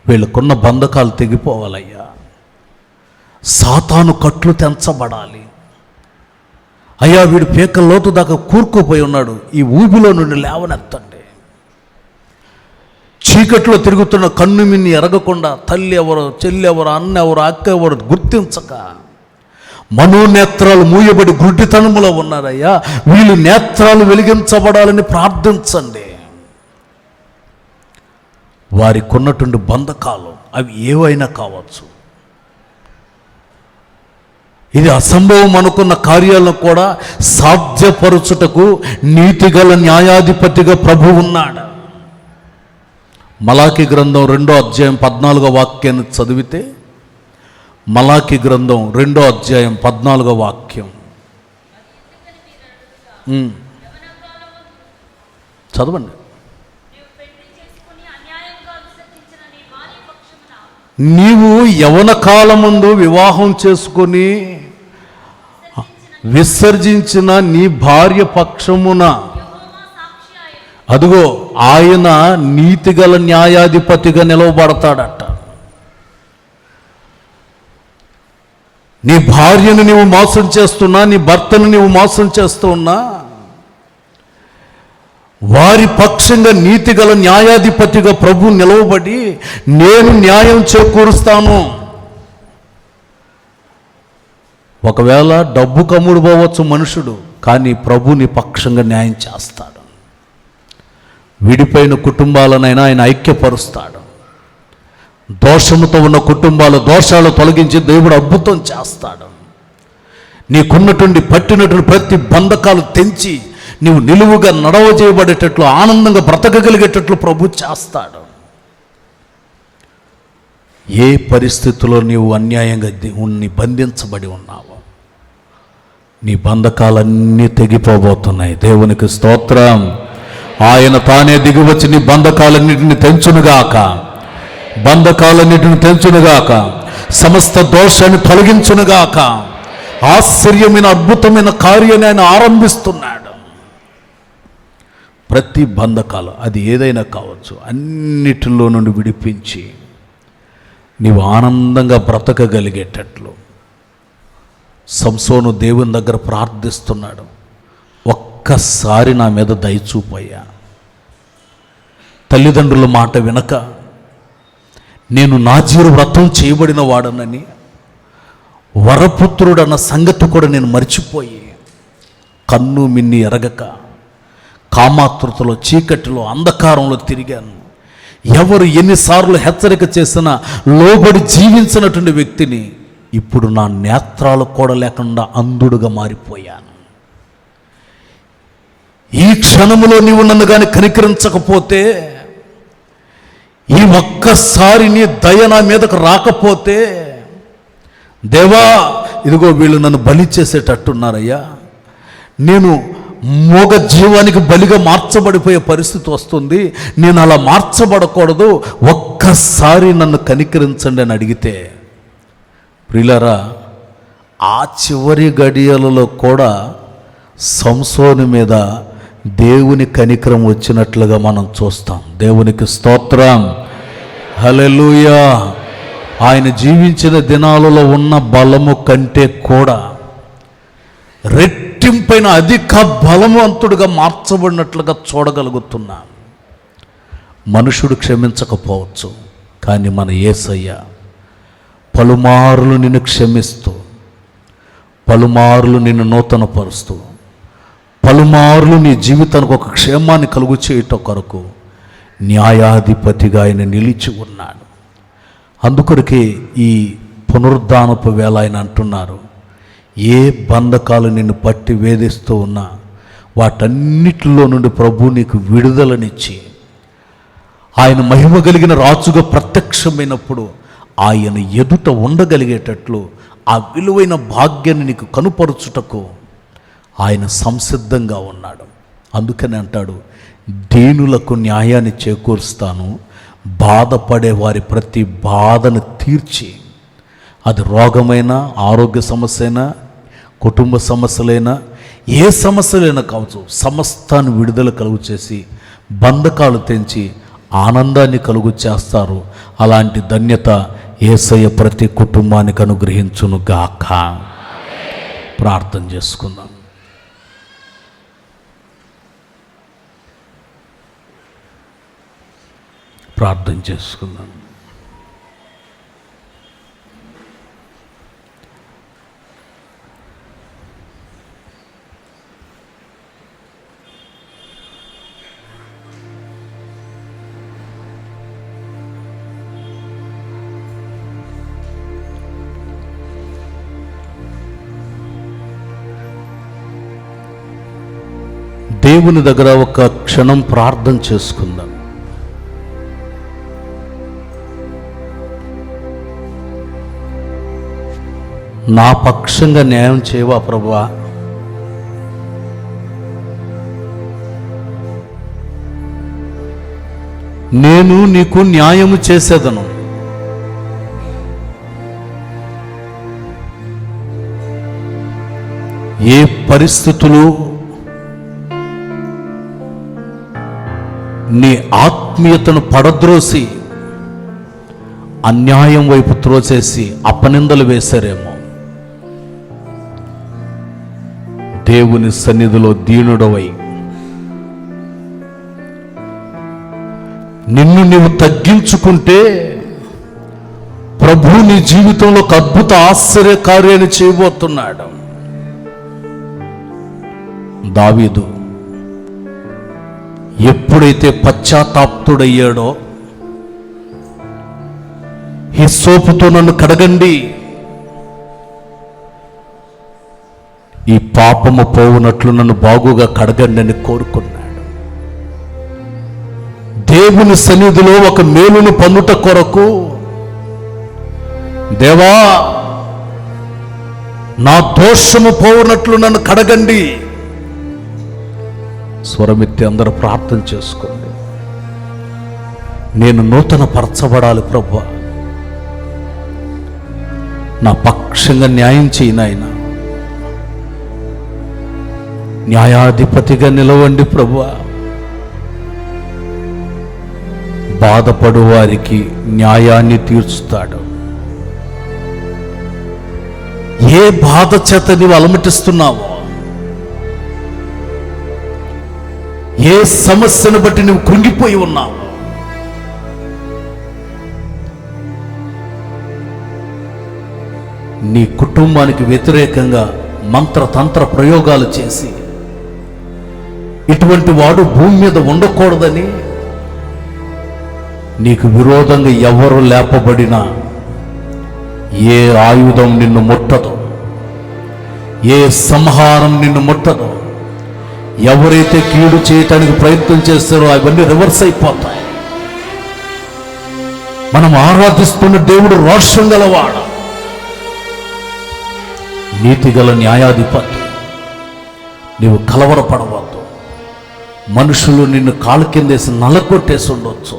వీళ్ళకున్న బంధకాలు తెగిపోవాలయ్యా. సాతాను కట్లు తెంచబడాలి. అయ్యా వీడు పీక లోతు దాకా కూరుకుపోయి ఉన్నాడు, ఈ ఊబిలో నుండి లేవనెత్తండి. చీకట్లో తిరుగుతున్న కన్ను మిన్ని ఎరగకుండా తల్లి ఎవరు, చెల్లి ఎవరు, అన్న ఎవరు, అక్క ఎవరు గుర్తించక మనోనేత్రాలు మూయబడి గుడ్డితనములో ఉన్నారయ్యా. వీళ్ళు నేత్రాలు వెలిగించబడాలని ప్రార్థించండి. వారికి ఉన్నటువంటి బంధకాలు అవి ఏవైనా కావచ్చు. ఇది అసంభవం అనుకున్న కార్యాలను కూడా సాధ్యపరచుటకు నీతిగల న్యాయాధిపతిగా ప్రభు ఉన్నాడు. మలాకి గ్రంథం 2వ అధ్యాయం 14వ వాక్యాన్ని చదివితే, మలాకి గ్రంథం 2వ అధ్యాయం 14వ వాక్యం చదవండి. నీవు యవన కాలమందు వివాహం చేసుకొని విసర్జించిన నీ భార్య పక్షమున, అదిగో ఆయన నీతిగల న్యాయాధిపతిగా నిలవబడతాడట. నీ భార్యను నీవు మోసం చేస్తున్నా, నీ భర్తను నీవు మోసం చేస్తున్నా, వారి పక్షంగా నీతిగల న్యాయాధిపతిగా ప్రభు నిలవబడి నేను న్యాయం చేకూరుస్తాను. ఒకవేళ డబ్బు కమ్ముడు పోవచ్చు మనుషుడు, కానీ ప్రభు నీ పక్షంగా న్యాయం చేస్తాడు. విడిపోయిన కుటుంబాలనైనా ఆయన ఐక్యపరుస్తాడు. దోషముతో ఉన్న కుటుంబాల దోషాలు తొలగించి దేవుడు అద్భుతం చేస్తాడు. నీకున్నటువంటి పట్టినటువంటి ప్రతి బంధకాలు తెంచి నీవు నిలువుగా నడవజేయబడేటట్లు, ఆనందంగా బ్రతకగలిగేటట్లు ప్రభు చేస్తాడు. ఏ పరిస్థితుల్లో నీవు అన్యాయంగా బంధించబడి ఉన్నావో నీ బంధకాలన్నీ తెగిపోబోతున్నాయి. దేవునికి స్తోత్రం. ఆయన తానే దిగివచ్చి నీ బంధకాలన్నిటిని తెంచునుగాక, బంధకాలన్నిటిని తెంచునుగాక, సమస్త దోషాన్ని తొలగించునుగాక. ఆశ్చర్యమైన అద్భుతమైన కార్యాన్ని ఆయన ఆరంభిస్తున్నాడు. ప్రతి బంధకాలు అది ఏదైనా కావచ్చు, అన్నిటిలో నుండి విడిపించి నీవు ఆనందంగా బ్రతకగలిగేటట్లు సంసోను దేవుని దగ్గర ప్రార్థిస్తున్నాడు. ఒక్కసారి నా మీద దయచూపయ్యా. తల్లిదండ్రుల మాట వినక నేను నాజీరు వ్రతం చేయబడిన వాడనని, వరపుత్రుడన్న సంగతి కూడా నేను మర్చిపోయి కన్ను మిన్ని ఎరగక కామాతృతలో, చీకటిలో, అంధకారంలో తిరిగాను. ఎవరు ఎన్నిసార్లు హెచ్చరిక చేసినా లోబడి జీవించినటువంటి వ్యక్తిని ఇప్పుడు నా నేత్రాలు కూడా లేకుండా అంధుడుగా మారిపోయాను. ఈ క్షణములో నీవు నన్ను కానీ కనికరించకపోతే, ఈ ఒక్కసారి నీ దయ నా మీదకు రాకపోతే, దేవా ఇదిగో వీళ్ళు నన్ను బలి చేసేటట్టున్నారయ్యా, నేను మోగ జీవానికి బలిగా మార్చబడిపోయే పరిస్థితి వస్తుంది, నేను అలా మార్చబడకూడదు, ఒక్కసారి నన్ను కనికరించండి అని అడిగితే, ప్రియులారా ఆ చివరి గడియలలో కూడా సంసోను మీద దేవుని కనికరం వచ్చినట్లుగా మనం చూస్తాం. దేవునికి స్తోత్రం, హల్లెలూయా. ఆయన జీవించిన దినాలలో ఉన్న బలము కంటే కూడా రెట్టింపైన అధిక బలవంతుడుగా మార్చబడినట్లుగా చూడగలుగుతున్నాం. మనుషుడు క్షమించకపోవచ్చు, కానీ మన యేసయ్య పలుమారులు నిన్ను క్షమిస్తూ, పలుమారులు నిన్ను నూతనపరుస్తూ, పలుమారులు నీ జీవితానికి ఒక క్షేమాన్ని కలుగు చేయటం కొరకు న్యాయాధిపతిగా ఆయన నిలిచి ఉన్నాడు. అందుకొరకే ఈ పునరుద్ధానపు వేళ ఆయన అంటున్నారు, ఏ బంధకాలు నిన్ను పట్టి వేధిస్తూ ఉన్నా వాటన్నిటిలో నుండి ప్రభు నీకు విడుదలనిచ్చి, ఆయన మహిమ కలిగిన రాజుగా ప్రత్యక్షమైనప్పుడు ఆయన ఎదుట ఉండగలిగేటట్లు ఆ విలువైన భాగ్యాన్ని నీకు కనుపరుచుటకు ఆయన సంసిద్ధంగా ఉన్నాడు. అందుకని అంటాడు, దీనులకు న్యాయాన్ని చేకూరుస్తాను, బాధపడే వారి ప్రతి బాధను తీర్చి, అది రోగమైనా, ఆరోగ్య సమస్య అయినా, కుటుంబ సమస్యలైనా, ఏ సమస్యలైనా కావచ్చు, సమస్తాన్ని విడుదల కలుగు చేసి బంధకాలు తెంచి ఆనందాన్ని కలుగు చేస్తారు. అలాంటి ధన్యత యేసయ్య ప్రతి కుటుంబానికి అనుగ్రహించును గాక. ప్రార్థన చేసుకుందాం. ప్రార్థన చేసుకుందాం. దేవుని దగ్గర ఒక క్షణం ప్రార్థన చేసుకుందాం. నా పక్షంగా న్యాయం చేయవా ప్రభువా? నేను నీకు న్యాయము చేసేదను. ఏ పరిస్థితులు నీ ఆత్మీయతను పడద్రోసి అన్యాయం వైపు త్రోచేసి అపనిందలు వేశారేమో, దేవుని సన్నిధిలో దీనుడవై నిన్ను నీవు తగ్గించుకుంటే ప్రభు నీ జీవితంలో ఒక అద్భుత ఆశ్చర్య కార్యాన్ని చేయబోతున్నాడు. దావీదు ఎప్పుడైతే పశ్చాత్తాప్తుడయ్యాడో, హిస్సోపుతో నన్ను కడగండి, ఈ పాపము పోవునట్లు నన్ను బాగుగా కడగండి అని కోరుకున్నాడు. దేవుని సన్నిధిలో ఒక మేలును పొందుట కొరకు, దేవా నా దోషము పోవునట్లు నన్ను కడగండి. స్వరమెత్తి అందరూ ప్రార్థన చేసుకోండి. నేను నూతన పరచబడాలి ప్రభువా, నా పక్షంగా న్యాయం చేయి నాయనా, న్యాయాధిపతిగా నిలవండి ప్రభువా. బాధపడు వారికి న్యాయాన్ని తీర్చుతాడు. ఏ బాధ చేత నీవు అలమటిస్తున్నావో, ఏ సమస్యను బట్టి నువ్వు కృంగిపోయి ఉన్నావు, నీ కుటుంబానికి వ్యతిరేకంగా మంత్రతంత్ర ప్రయోగాలు చేసి ఇటువంటి వాడు భూమి మీద ఉండకూడదని నీకు విరోధంగా ఎవరు లేపబడినా ఏ ఆయుధం నిన్ను ముట్టదు, ఏ సంహారం నిన్ను ముట్టదు. ఎవరైతే కీడు చేయటానికి ప్రయత్నం చేస్తారో అవన్నీ రివర్స్ అయిపోతాయి. మనం ఆరాధిస్తున్న దేవుడు రోషం గలవాడు, నీతిగల న్యాయాధిపతి. నీవు కలవరపడవద్దు. మనుషులు నిన్ను కాలు కిందేసి నలకొట్టేసి ఉండొచ్చు,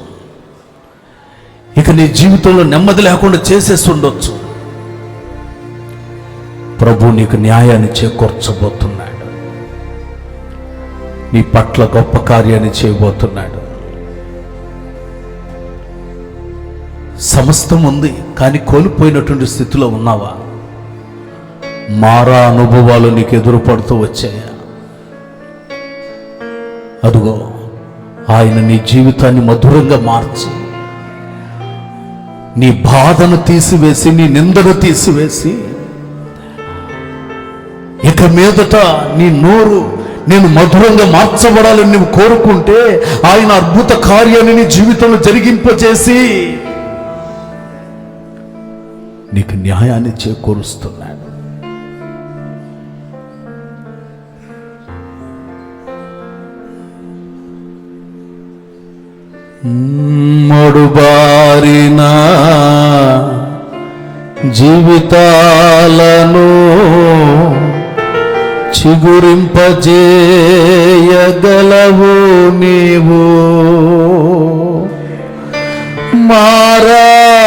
ఇక నీ జీవితంలో నెమ్మది లేకుండా చేసేసి ఉండొచ్చు. ప్రభు నీకు న్యాయాన్ని చేకూర్చబోతున్నాడు, నీ పట్ల గొప్ప కార్యాన్ని చేయబోతున్నాడు. సమస్తం ఉంది, కానీ కోల్పోయినటువంటి స్థితిలో ఉన్నావా? మారా అనుభవాలు నీకు ఎదురుపడుతూ వచ్చాయా? అదుగో ఆయన నీ జీవితాన్ని మధురంగా మార్చి, నీ బాధను తీసివేసి, నీ నిందను తీసివేసి, ఇక మీదట నీ నోరు నేను మధురంగా మార్చబడాలని నువ్వు కోరుకుంటే ఆయన అద్భుత కార్యాన్ని నీ జీవితంలో జరిగింపచేసి నీకు న్యాయాన్ని చేకూరుస్తున్నాడు. మడుబారిన జీవితాలను చిగురింపజేయగలవు నీవు, మారానుభవం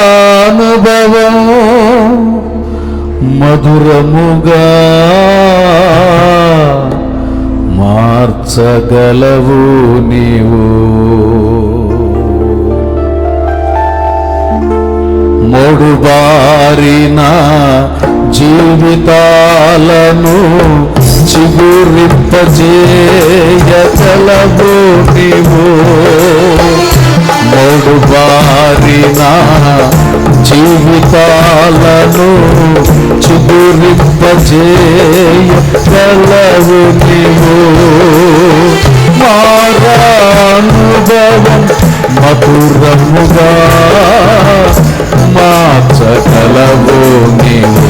మధురముగా మార్చగలవు నీవు. మోడుబారిన జీవితాలను చిగురింపజేయగలవు నీవు. మోడుబారిన జీవితాలను చిగురింపజేయగలవు నీవు. మారానుభవం మధురముగా మార్చగలవు నీవు.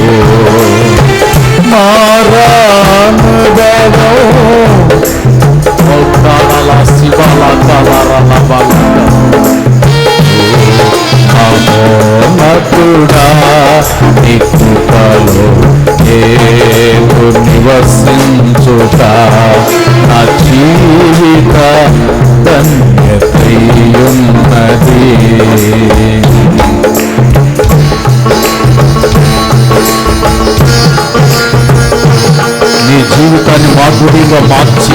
మారానుభవం మహోన్నతుడా నీ కృపలో నేను నివసించుట నా జీవిత ధన్యతయున్నది. నీ జీవితాన్ని మాధుర్యంగా మార్చి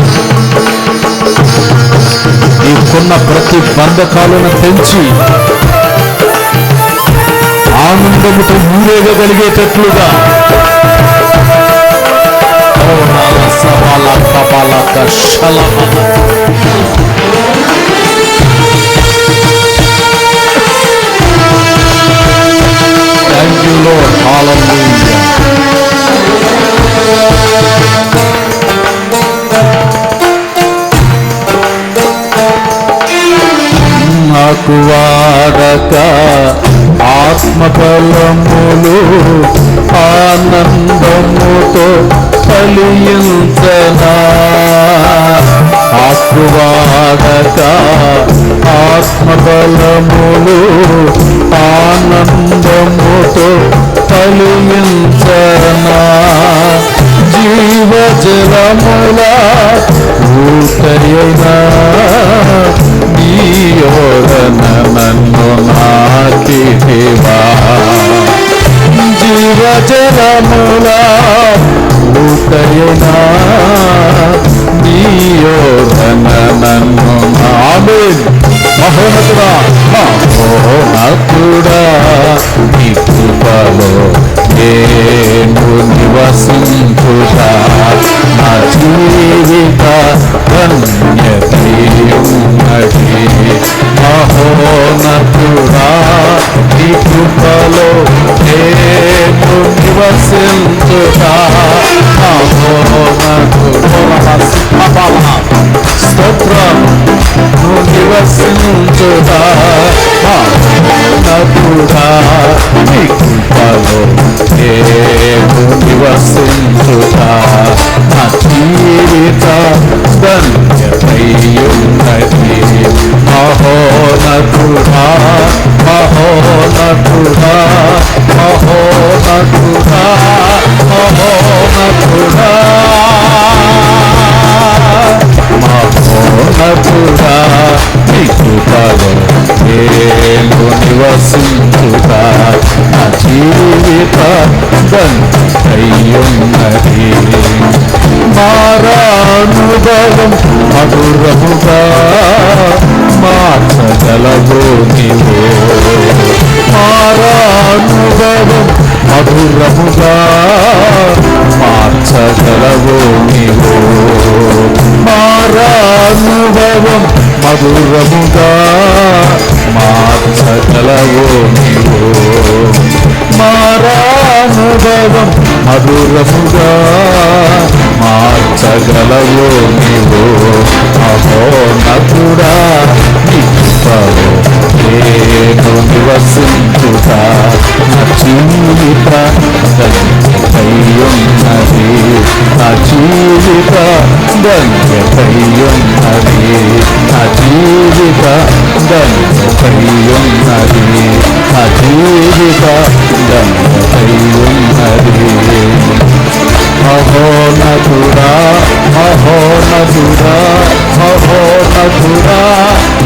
నీకున్న ప్రతి బంధకాలను తెంచి ఆనందముతో ఊరేగగలిగేటట్లుగా థ్యాంక్ యూ లార్డ్. హల్లెలూయా. నాకు వాడక ఆత్మబలములు ఆనందముతో ఫలించనా. ఆకువాడక ఆత్మబలములు ఆనందముతో ఫలించనా. జీవజలముల ఊటైనా నీయోరన నన్ను నాకివా. జీవజలముల ఊటైనా నీయోరన నన్ను. ఆమేన్. మహోన్నతుడా మహోన్నతుడా నీ కృపలో నేను నివసించుట నా జీవిత ధన్యతయున్నది. మహోన్నతుడా నీ కృపలో నేను నివసించుట మహోన్నతుడా స్తోత్రం నువ్వు నివసించుట మహోన్నతుడా నీ కృపలో నేను నివసించుట నా జీవిత ధన్యతయున్నది. మహోన్నతుడా మహోన్నతుడా మహోన్నతుడా మహోన్నతుడా మహోన్నతుడా నీ కృపలో నేను నివసించుట నా జీవిత ధన్యతయున్నది. మారానుభవం మధురముగా మార్చగలవు నీవు. మారానుభవం మధురముగా మార్చగలవు నీవు. మారానుభవం మధురముగా మార్చగలవు నీవు. మారానుభవం మధురముగా మార్చగలవు నీవు. మహోన్నతుడా నీ కృపలో నేను నివసించుట నా జీవిత ధన్యతయున్నది. నా జీవిత ధన్యతయున్నది. నా జీవిత ధన్యతయున్నది. నా జీవిత ధన్యతయున్నది. మహోన్నతుడా మహోన్నతుడా మహోన్నతుడా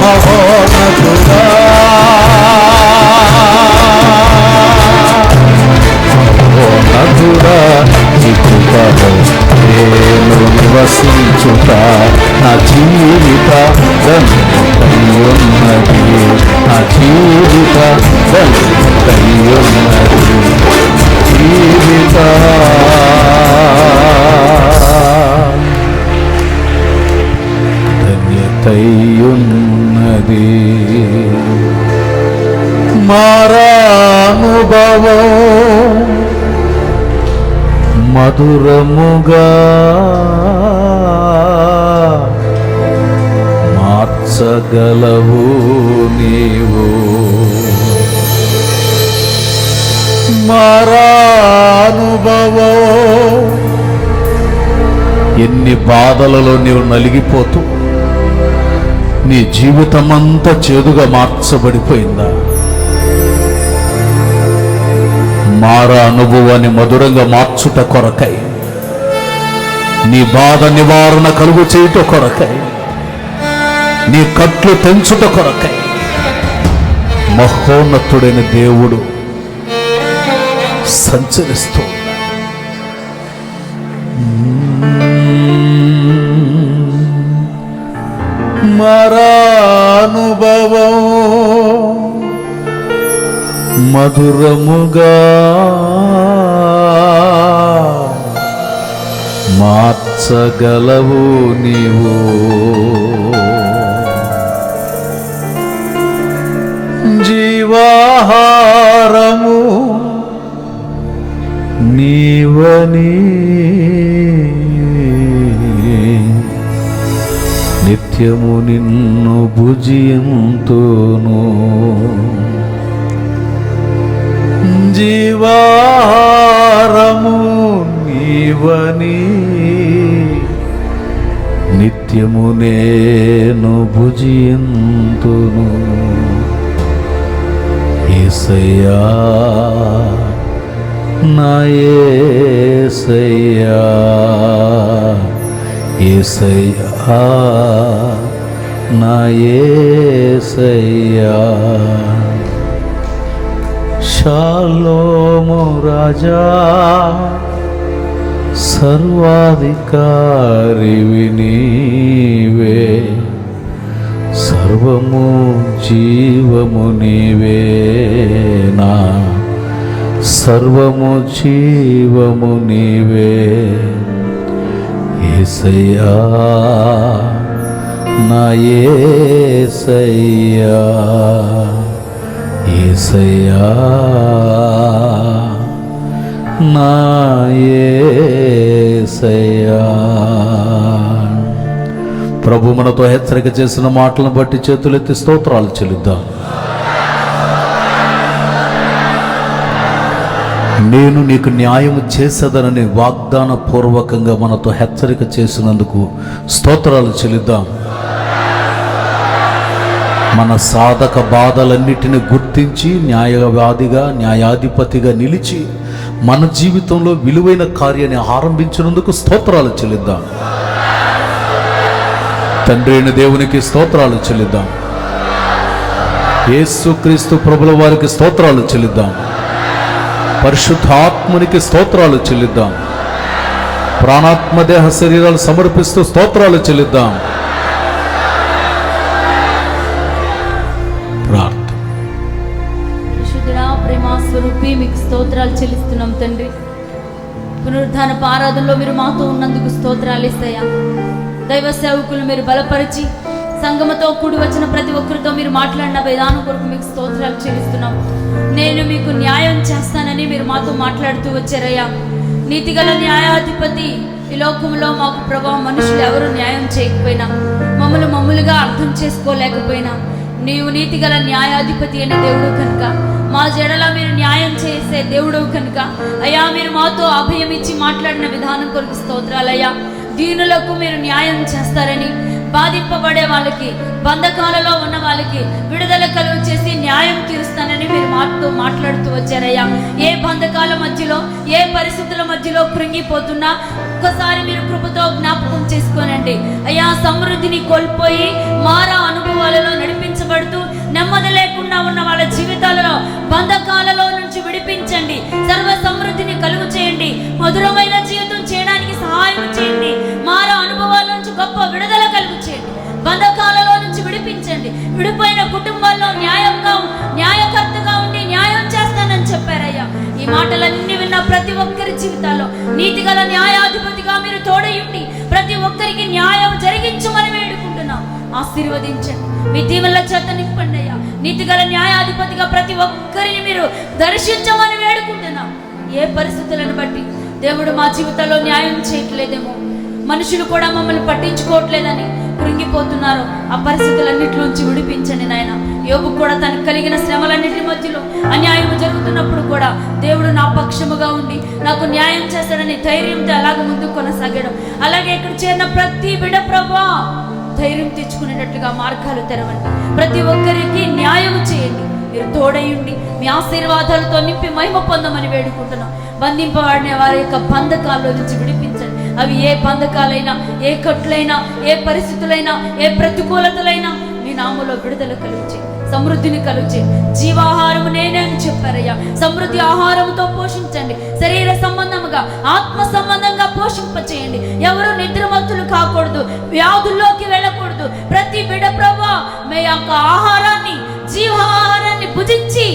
మహోన్నతుడా మహోన్నతుడా నీ కృపలో నేను నివసించుట జీవిత ధన్యతయున్నది, నా జీవిత ధన్యతయున్నది, జీవిత ధన్యతయున్నది. మారానుభవం మధురముగా మార్చగలవు నీవు, మారానుభవం. ఎన్ని బాధలలో నీవు నలిగిపోతూ నీ జీవితమంతా చేదుగా మార్చబడిపోయిందా? మారా అనుభవాన్ని మధురంగా మార్చుట కొరకై, నీ బాధ నివారణ కలుగు చేయుట కొరకై, నీ కట్లు తెంచుట కొరకై మహోన్నతుడైన దేవుడు సంచరిస్తూ మారానుభవం మధురముగా మార్చగలవు నీవు, జీవాహారము నీవని నిత్యము నిన్ను భుజింతును, జీవాహారము నీవని నిత్యము నేను భుజింతును. యేసయ్యా నా యేసయ్యా, యేసయ్యా నా యేసయ్యా. షాలోము రాజా సర్వాధికారివి నీవే, సర్వము జీవము నీవే, నా సర్వము జీవము నీవే. యేసయ్యా నా యేసయ్యా, యేసయ్యా నా యేసయ్యా. ప్రభు మనతో హెచ్చరిక చేసిన మాటలను బట్టి చేతులెత్తి స్తోత్రాలు చెల్లిద్దాం. నేను నీకు న్యాయం చేసేదనని వాగ్దాన పూర్వకంగా మనతో హెచ్చరిక చేసినందుకు స్తోత్రాలు చెల్లిద్దాం. మన సాధక బాధలన్నిటిని గుర్తించి న్యాయవాదిగా న్యాయాధిపతిగా నిలిచి మన జీవితంలో విలువైన కార్యాన్ని ఆరంభించినందుకు స్తోత్రాలు చెల్లిద్దాం. తండ్రి అయిన దేవునికి స్తోత్రాలు చెల్లిద్దాం. యేసుక్రీస్తు ప్రభుల వారికి స్తోత్రాలు చెల్లిద్దాం. పరిశుద్ధాత్మునికి స్తోత్రాలు చెల్లిద్దాం. ప్రాణాత్మ దేహ శరీరాలు సమర్పిస్తూ స్తోత్రాలు చెల్లిద్దాం.
స్వరూపి మీకు స్తోత్రాలు చెల్లిస్తున్నాం తండ్రి. పునరుద్ధాన ఆరాధనలో మీరు మాతో ఉన్నందుకు స్తోత్రాలు ఇస్తాయా. దైవ సేవకులు మీరు బలపరిచి సంగమతో కూడి వచ్చిన ప్రతి ఒక్కరితో మీరు మాట్లాడిన విధానం కొరకు మీకు స్తోత్రాలు చెల్లిస్తున్నాం. నేను మీకు న్యాయం చేస్తానని మీరు మాతో మాట్లాడుతూ వచ్చారయ్యా. నీతిగల న్యాయాధిపతి ఈ లోకంలో మాకు ప్రభావం మనుషులు ఎవరు న్యాయం చేయకపోయినా, మమ్మల్నిగా అర్థం చేసుకోలేకపోయినా, నీవు నీతిగల న్యాయాధిపతి అయిన దేవుడు కనుక, మా జడల మీరు న్యాయం చేసే దేవుడు కనుక అయ్యా, మీరు మాతో అభయం ఇచ్చి మాట్లాడిన విధానం కొరకు స్తోత్రాలయ్యా. దీనులకు మీరు న్యాయం చేస్తారని, బాధింపబడే వాళ్ళకి, బంధకాలలో ఉన్న వాళ్ళకి విడుదల కలుగు చేసి న్యాయం తీరుస్తానని మీరు మాతో మాట్లాడుతూ వచ్చారయ్యా. ఏ బంధకాల మధ్యలో, ఏ పరిస్థితుల మధ్యలో కృంగిపోతున్నా ఒక్కసారి మీరు కృపతో జ్ఞాపకం చేసుకోనండి అయ్యా. సమృద్ధిని కోల్పోయి మారా అనుభవాలలో నడిపించబడుతూ నెమ్మది లేకుండా ఉన్న వాళ్ళ జీవితాలలో బంధకాలలో నుంచి విడిపించండి. సర్వ సమృద్ధిని కలుగు చేయండి. మధురమైన జీవితం చేయడానికి సహాయం చేయండి. మారా అనుభవాల నుంచి గొప్ప విడుదల కలుగు చేయండి. విడిపోయిన కుటుంబాల్లో న్యాయకర్తగా ఉండి న్యాయం చేస్తానని చెప్పారయ్యా. ఈ మాటలన్నీ విన్న ప్రతి ఒక్కరి జీవితాల్లో నీతిగల న్యాయాధిపతిగా మీరు తోడయుండి ప్రతి ఒక్కరికి న్యాయం జరిగించమని వేడుకుంటున్నాం. ఆశీర్వదించండి, మీ దీవెనల చేత నింపండి అయ్యా. నీతిగల న్యాయాధిపతిగా ప్రతి ఒక్కరిని మీరు దర్శించమని వేడుకుంటున్నాం. ఏ పరిస్థితులను బట్టి దేవుడు మా జీవితాల్లో న్యాయం చేయట్లేదేమో, మనుషులు కూడా మమ్మల్ని పట్టించుకోవట్లేదని కృంగిపోతున్నారు. ఆ పరిస్థితులన్నిటిలోంచి విడిపించండి నాయన. యోబు కూడా తనకు కలిగిన శ్రమలన్నిటి మధ్యలో అన్యాయం జరుగుతున్నప్పుడు కూడా దేవుడు నా పక్షముగా ఉండి నాకు న్యాయం చేస్తాడని ధైర్యంతో అలాగ ముందుకు కొనసాగడం. అలాగే ఇక్కడ చేరిన ప్రతి బిడ్డ ప్రభువా ధైర్యం తెచ్చుకునేటట్లుగా మార్గాలు తెరవండి. ప్రతి ఒక్కరికి న్యాయం చేయండి. మీరు తోడయుండి మీ ఆశీర్వాదాలతో నింపి మహిమ పొందమని వేడుకుంటున్నాం. బంధింపబడిన వారి యొక్క బంధకాల్లో నుంచి విడిపించండి. అవి ఏ బంధకాలైనా, ఏ కట్లైనా, ఏ పరిస్థితులైనా, ఏ ప్రతికూలతలైనా మీ నామములో విడుదల కలుగుచే, సమృద్ధిని కలుగుచే. జీవాహారము నేనే అని చెప్పారయ్యా. సమృద్ధి ఆహారంతో పోషించండి. శరీర సంబంధముగా, ఆత్మ సంబంధంగా పోషింపచేయండి. ఎవరు నిద్రమత్తులు కాకూడదు, వ్యాధుల్లోకి వెళ్ళకూడదు. ప్రతి బిడ్డ ప్రభువా మీ యొక్క ఆహారాన్ని, జీవాహారాన్ని భుజించి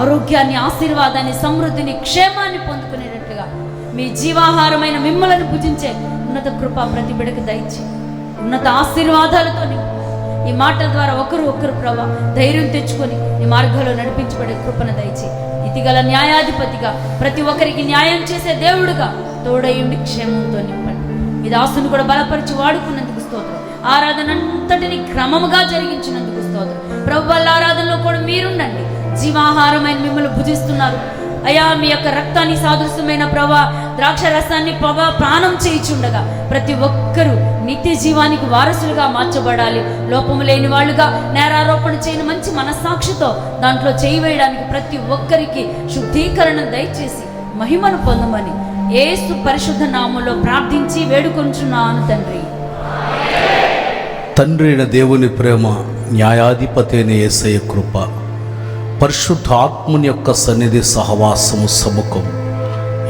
ఆరోగ్యాన్ని, ఆశీర్వాదాన్ని, సమృద్ధిని, క్షేమాన్ని పొందుకునేటట్లుగా మీ జీవాహారమైన మిమ్మలను భుజించే ఉన్నత కృప ప్రతి బిడకు దయచి ఉన్నత ఆశీర్వాదాలతో ఈ మాటల ద్వారా ఒకరు ప్రభా ధైర్యం తెచ్చుకొని ఈ మార్గంలో నడిపించబడే కృపను దయచి ఇతిగల న్యాయాధిపతిగా ప్రతి ఒక్కరికి న్యాయం చేసే దేవుడుగా తోడయుండి క్షేమంతో నింపండి. మీ దాసుని కూడా బలపరిచి వాడుకున్నందుకు స్తోత్రం. ఆరాధన అంతటిని క్రమముగా జరిగించినందుకు స్తోత్రం. ప్రభు వల్ల ఆరాధనలో కూడా మీరుండండి. జీవాహారమైన మిమ్మల్ని భుజిస్తున్నారు అయ్యా. మీ యొక్క రక్తాన్ని సాదృశ్యమైన ప్రభా ద్రాక్ష రసాన్ని ప్రభా ప్రాణం చేయిచుండగా ప్రతి ఒక్కరూ నిత్య జీవానికి వారసులుగా మార్చబడాలి. లోపము లేని వాళ్ళుగా, నేరారోపణ చేయని మంచి మనస్సాక్షితో దాంట్లో చేయి వేయడానికి ప్రతి ఒక్కరికి శుద్ధీకరణ దయచేసి మహిమను పొందమని యేసు పరిశుద్ధ నామములో ప్రార్థించి వేడుకొంచున్నాను తండ్రి.
తండ్రి అయిన దేవుని ప్రేమ, న్యాయాధిపతి అయిన యేసయ్య కృప, పరిశుద్ధాత్ముని యొక్క సన్నిధి, సహవాసము, సముఖం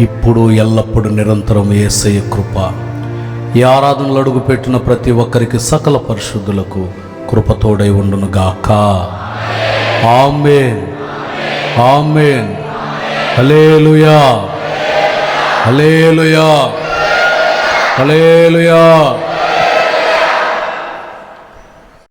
ఇప్పుడు ఎల్లప్పుడూ నిరంతరం యేసయ్య కృప ఈ ఆరాధనలు అడుగుపెట్టిన ప్రతి ఒక్కరికి సకల పరిశుద్ధులకు కృపతోడై ఉండును గాక. ఆమేన్, ఆమేన్. హల్లెలూయా, హల్లెలూయా, హల్లెలూయా.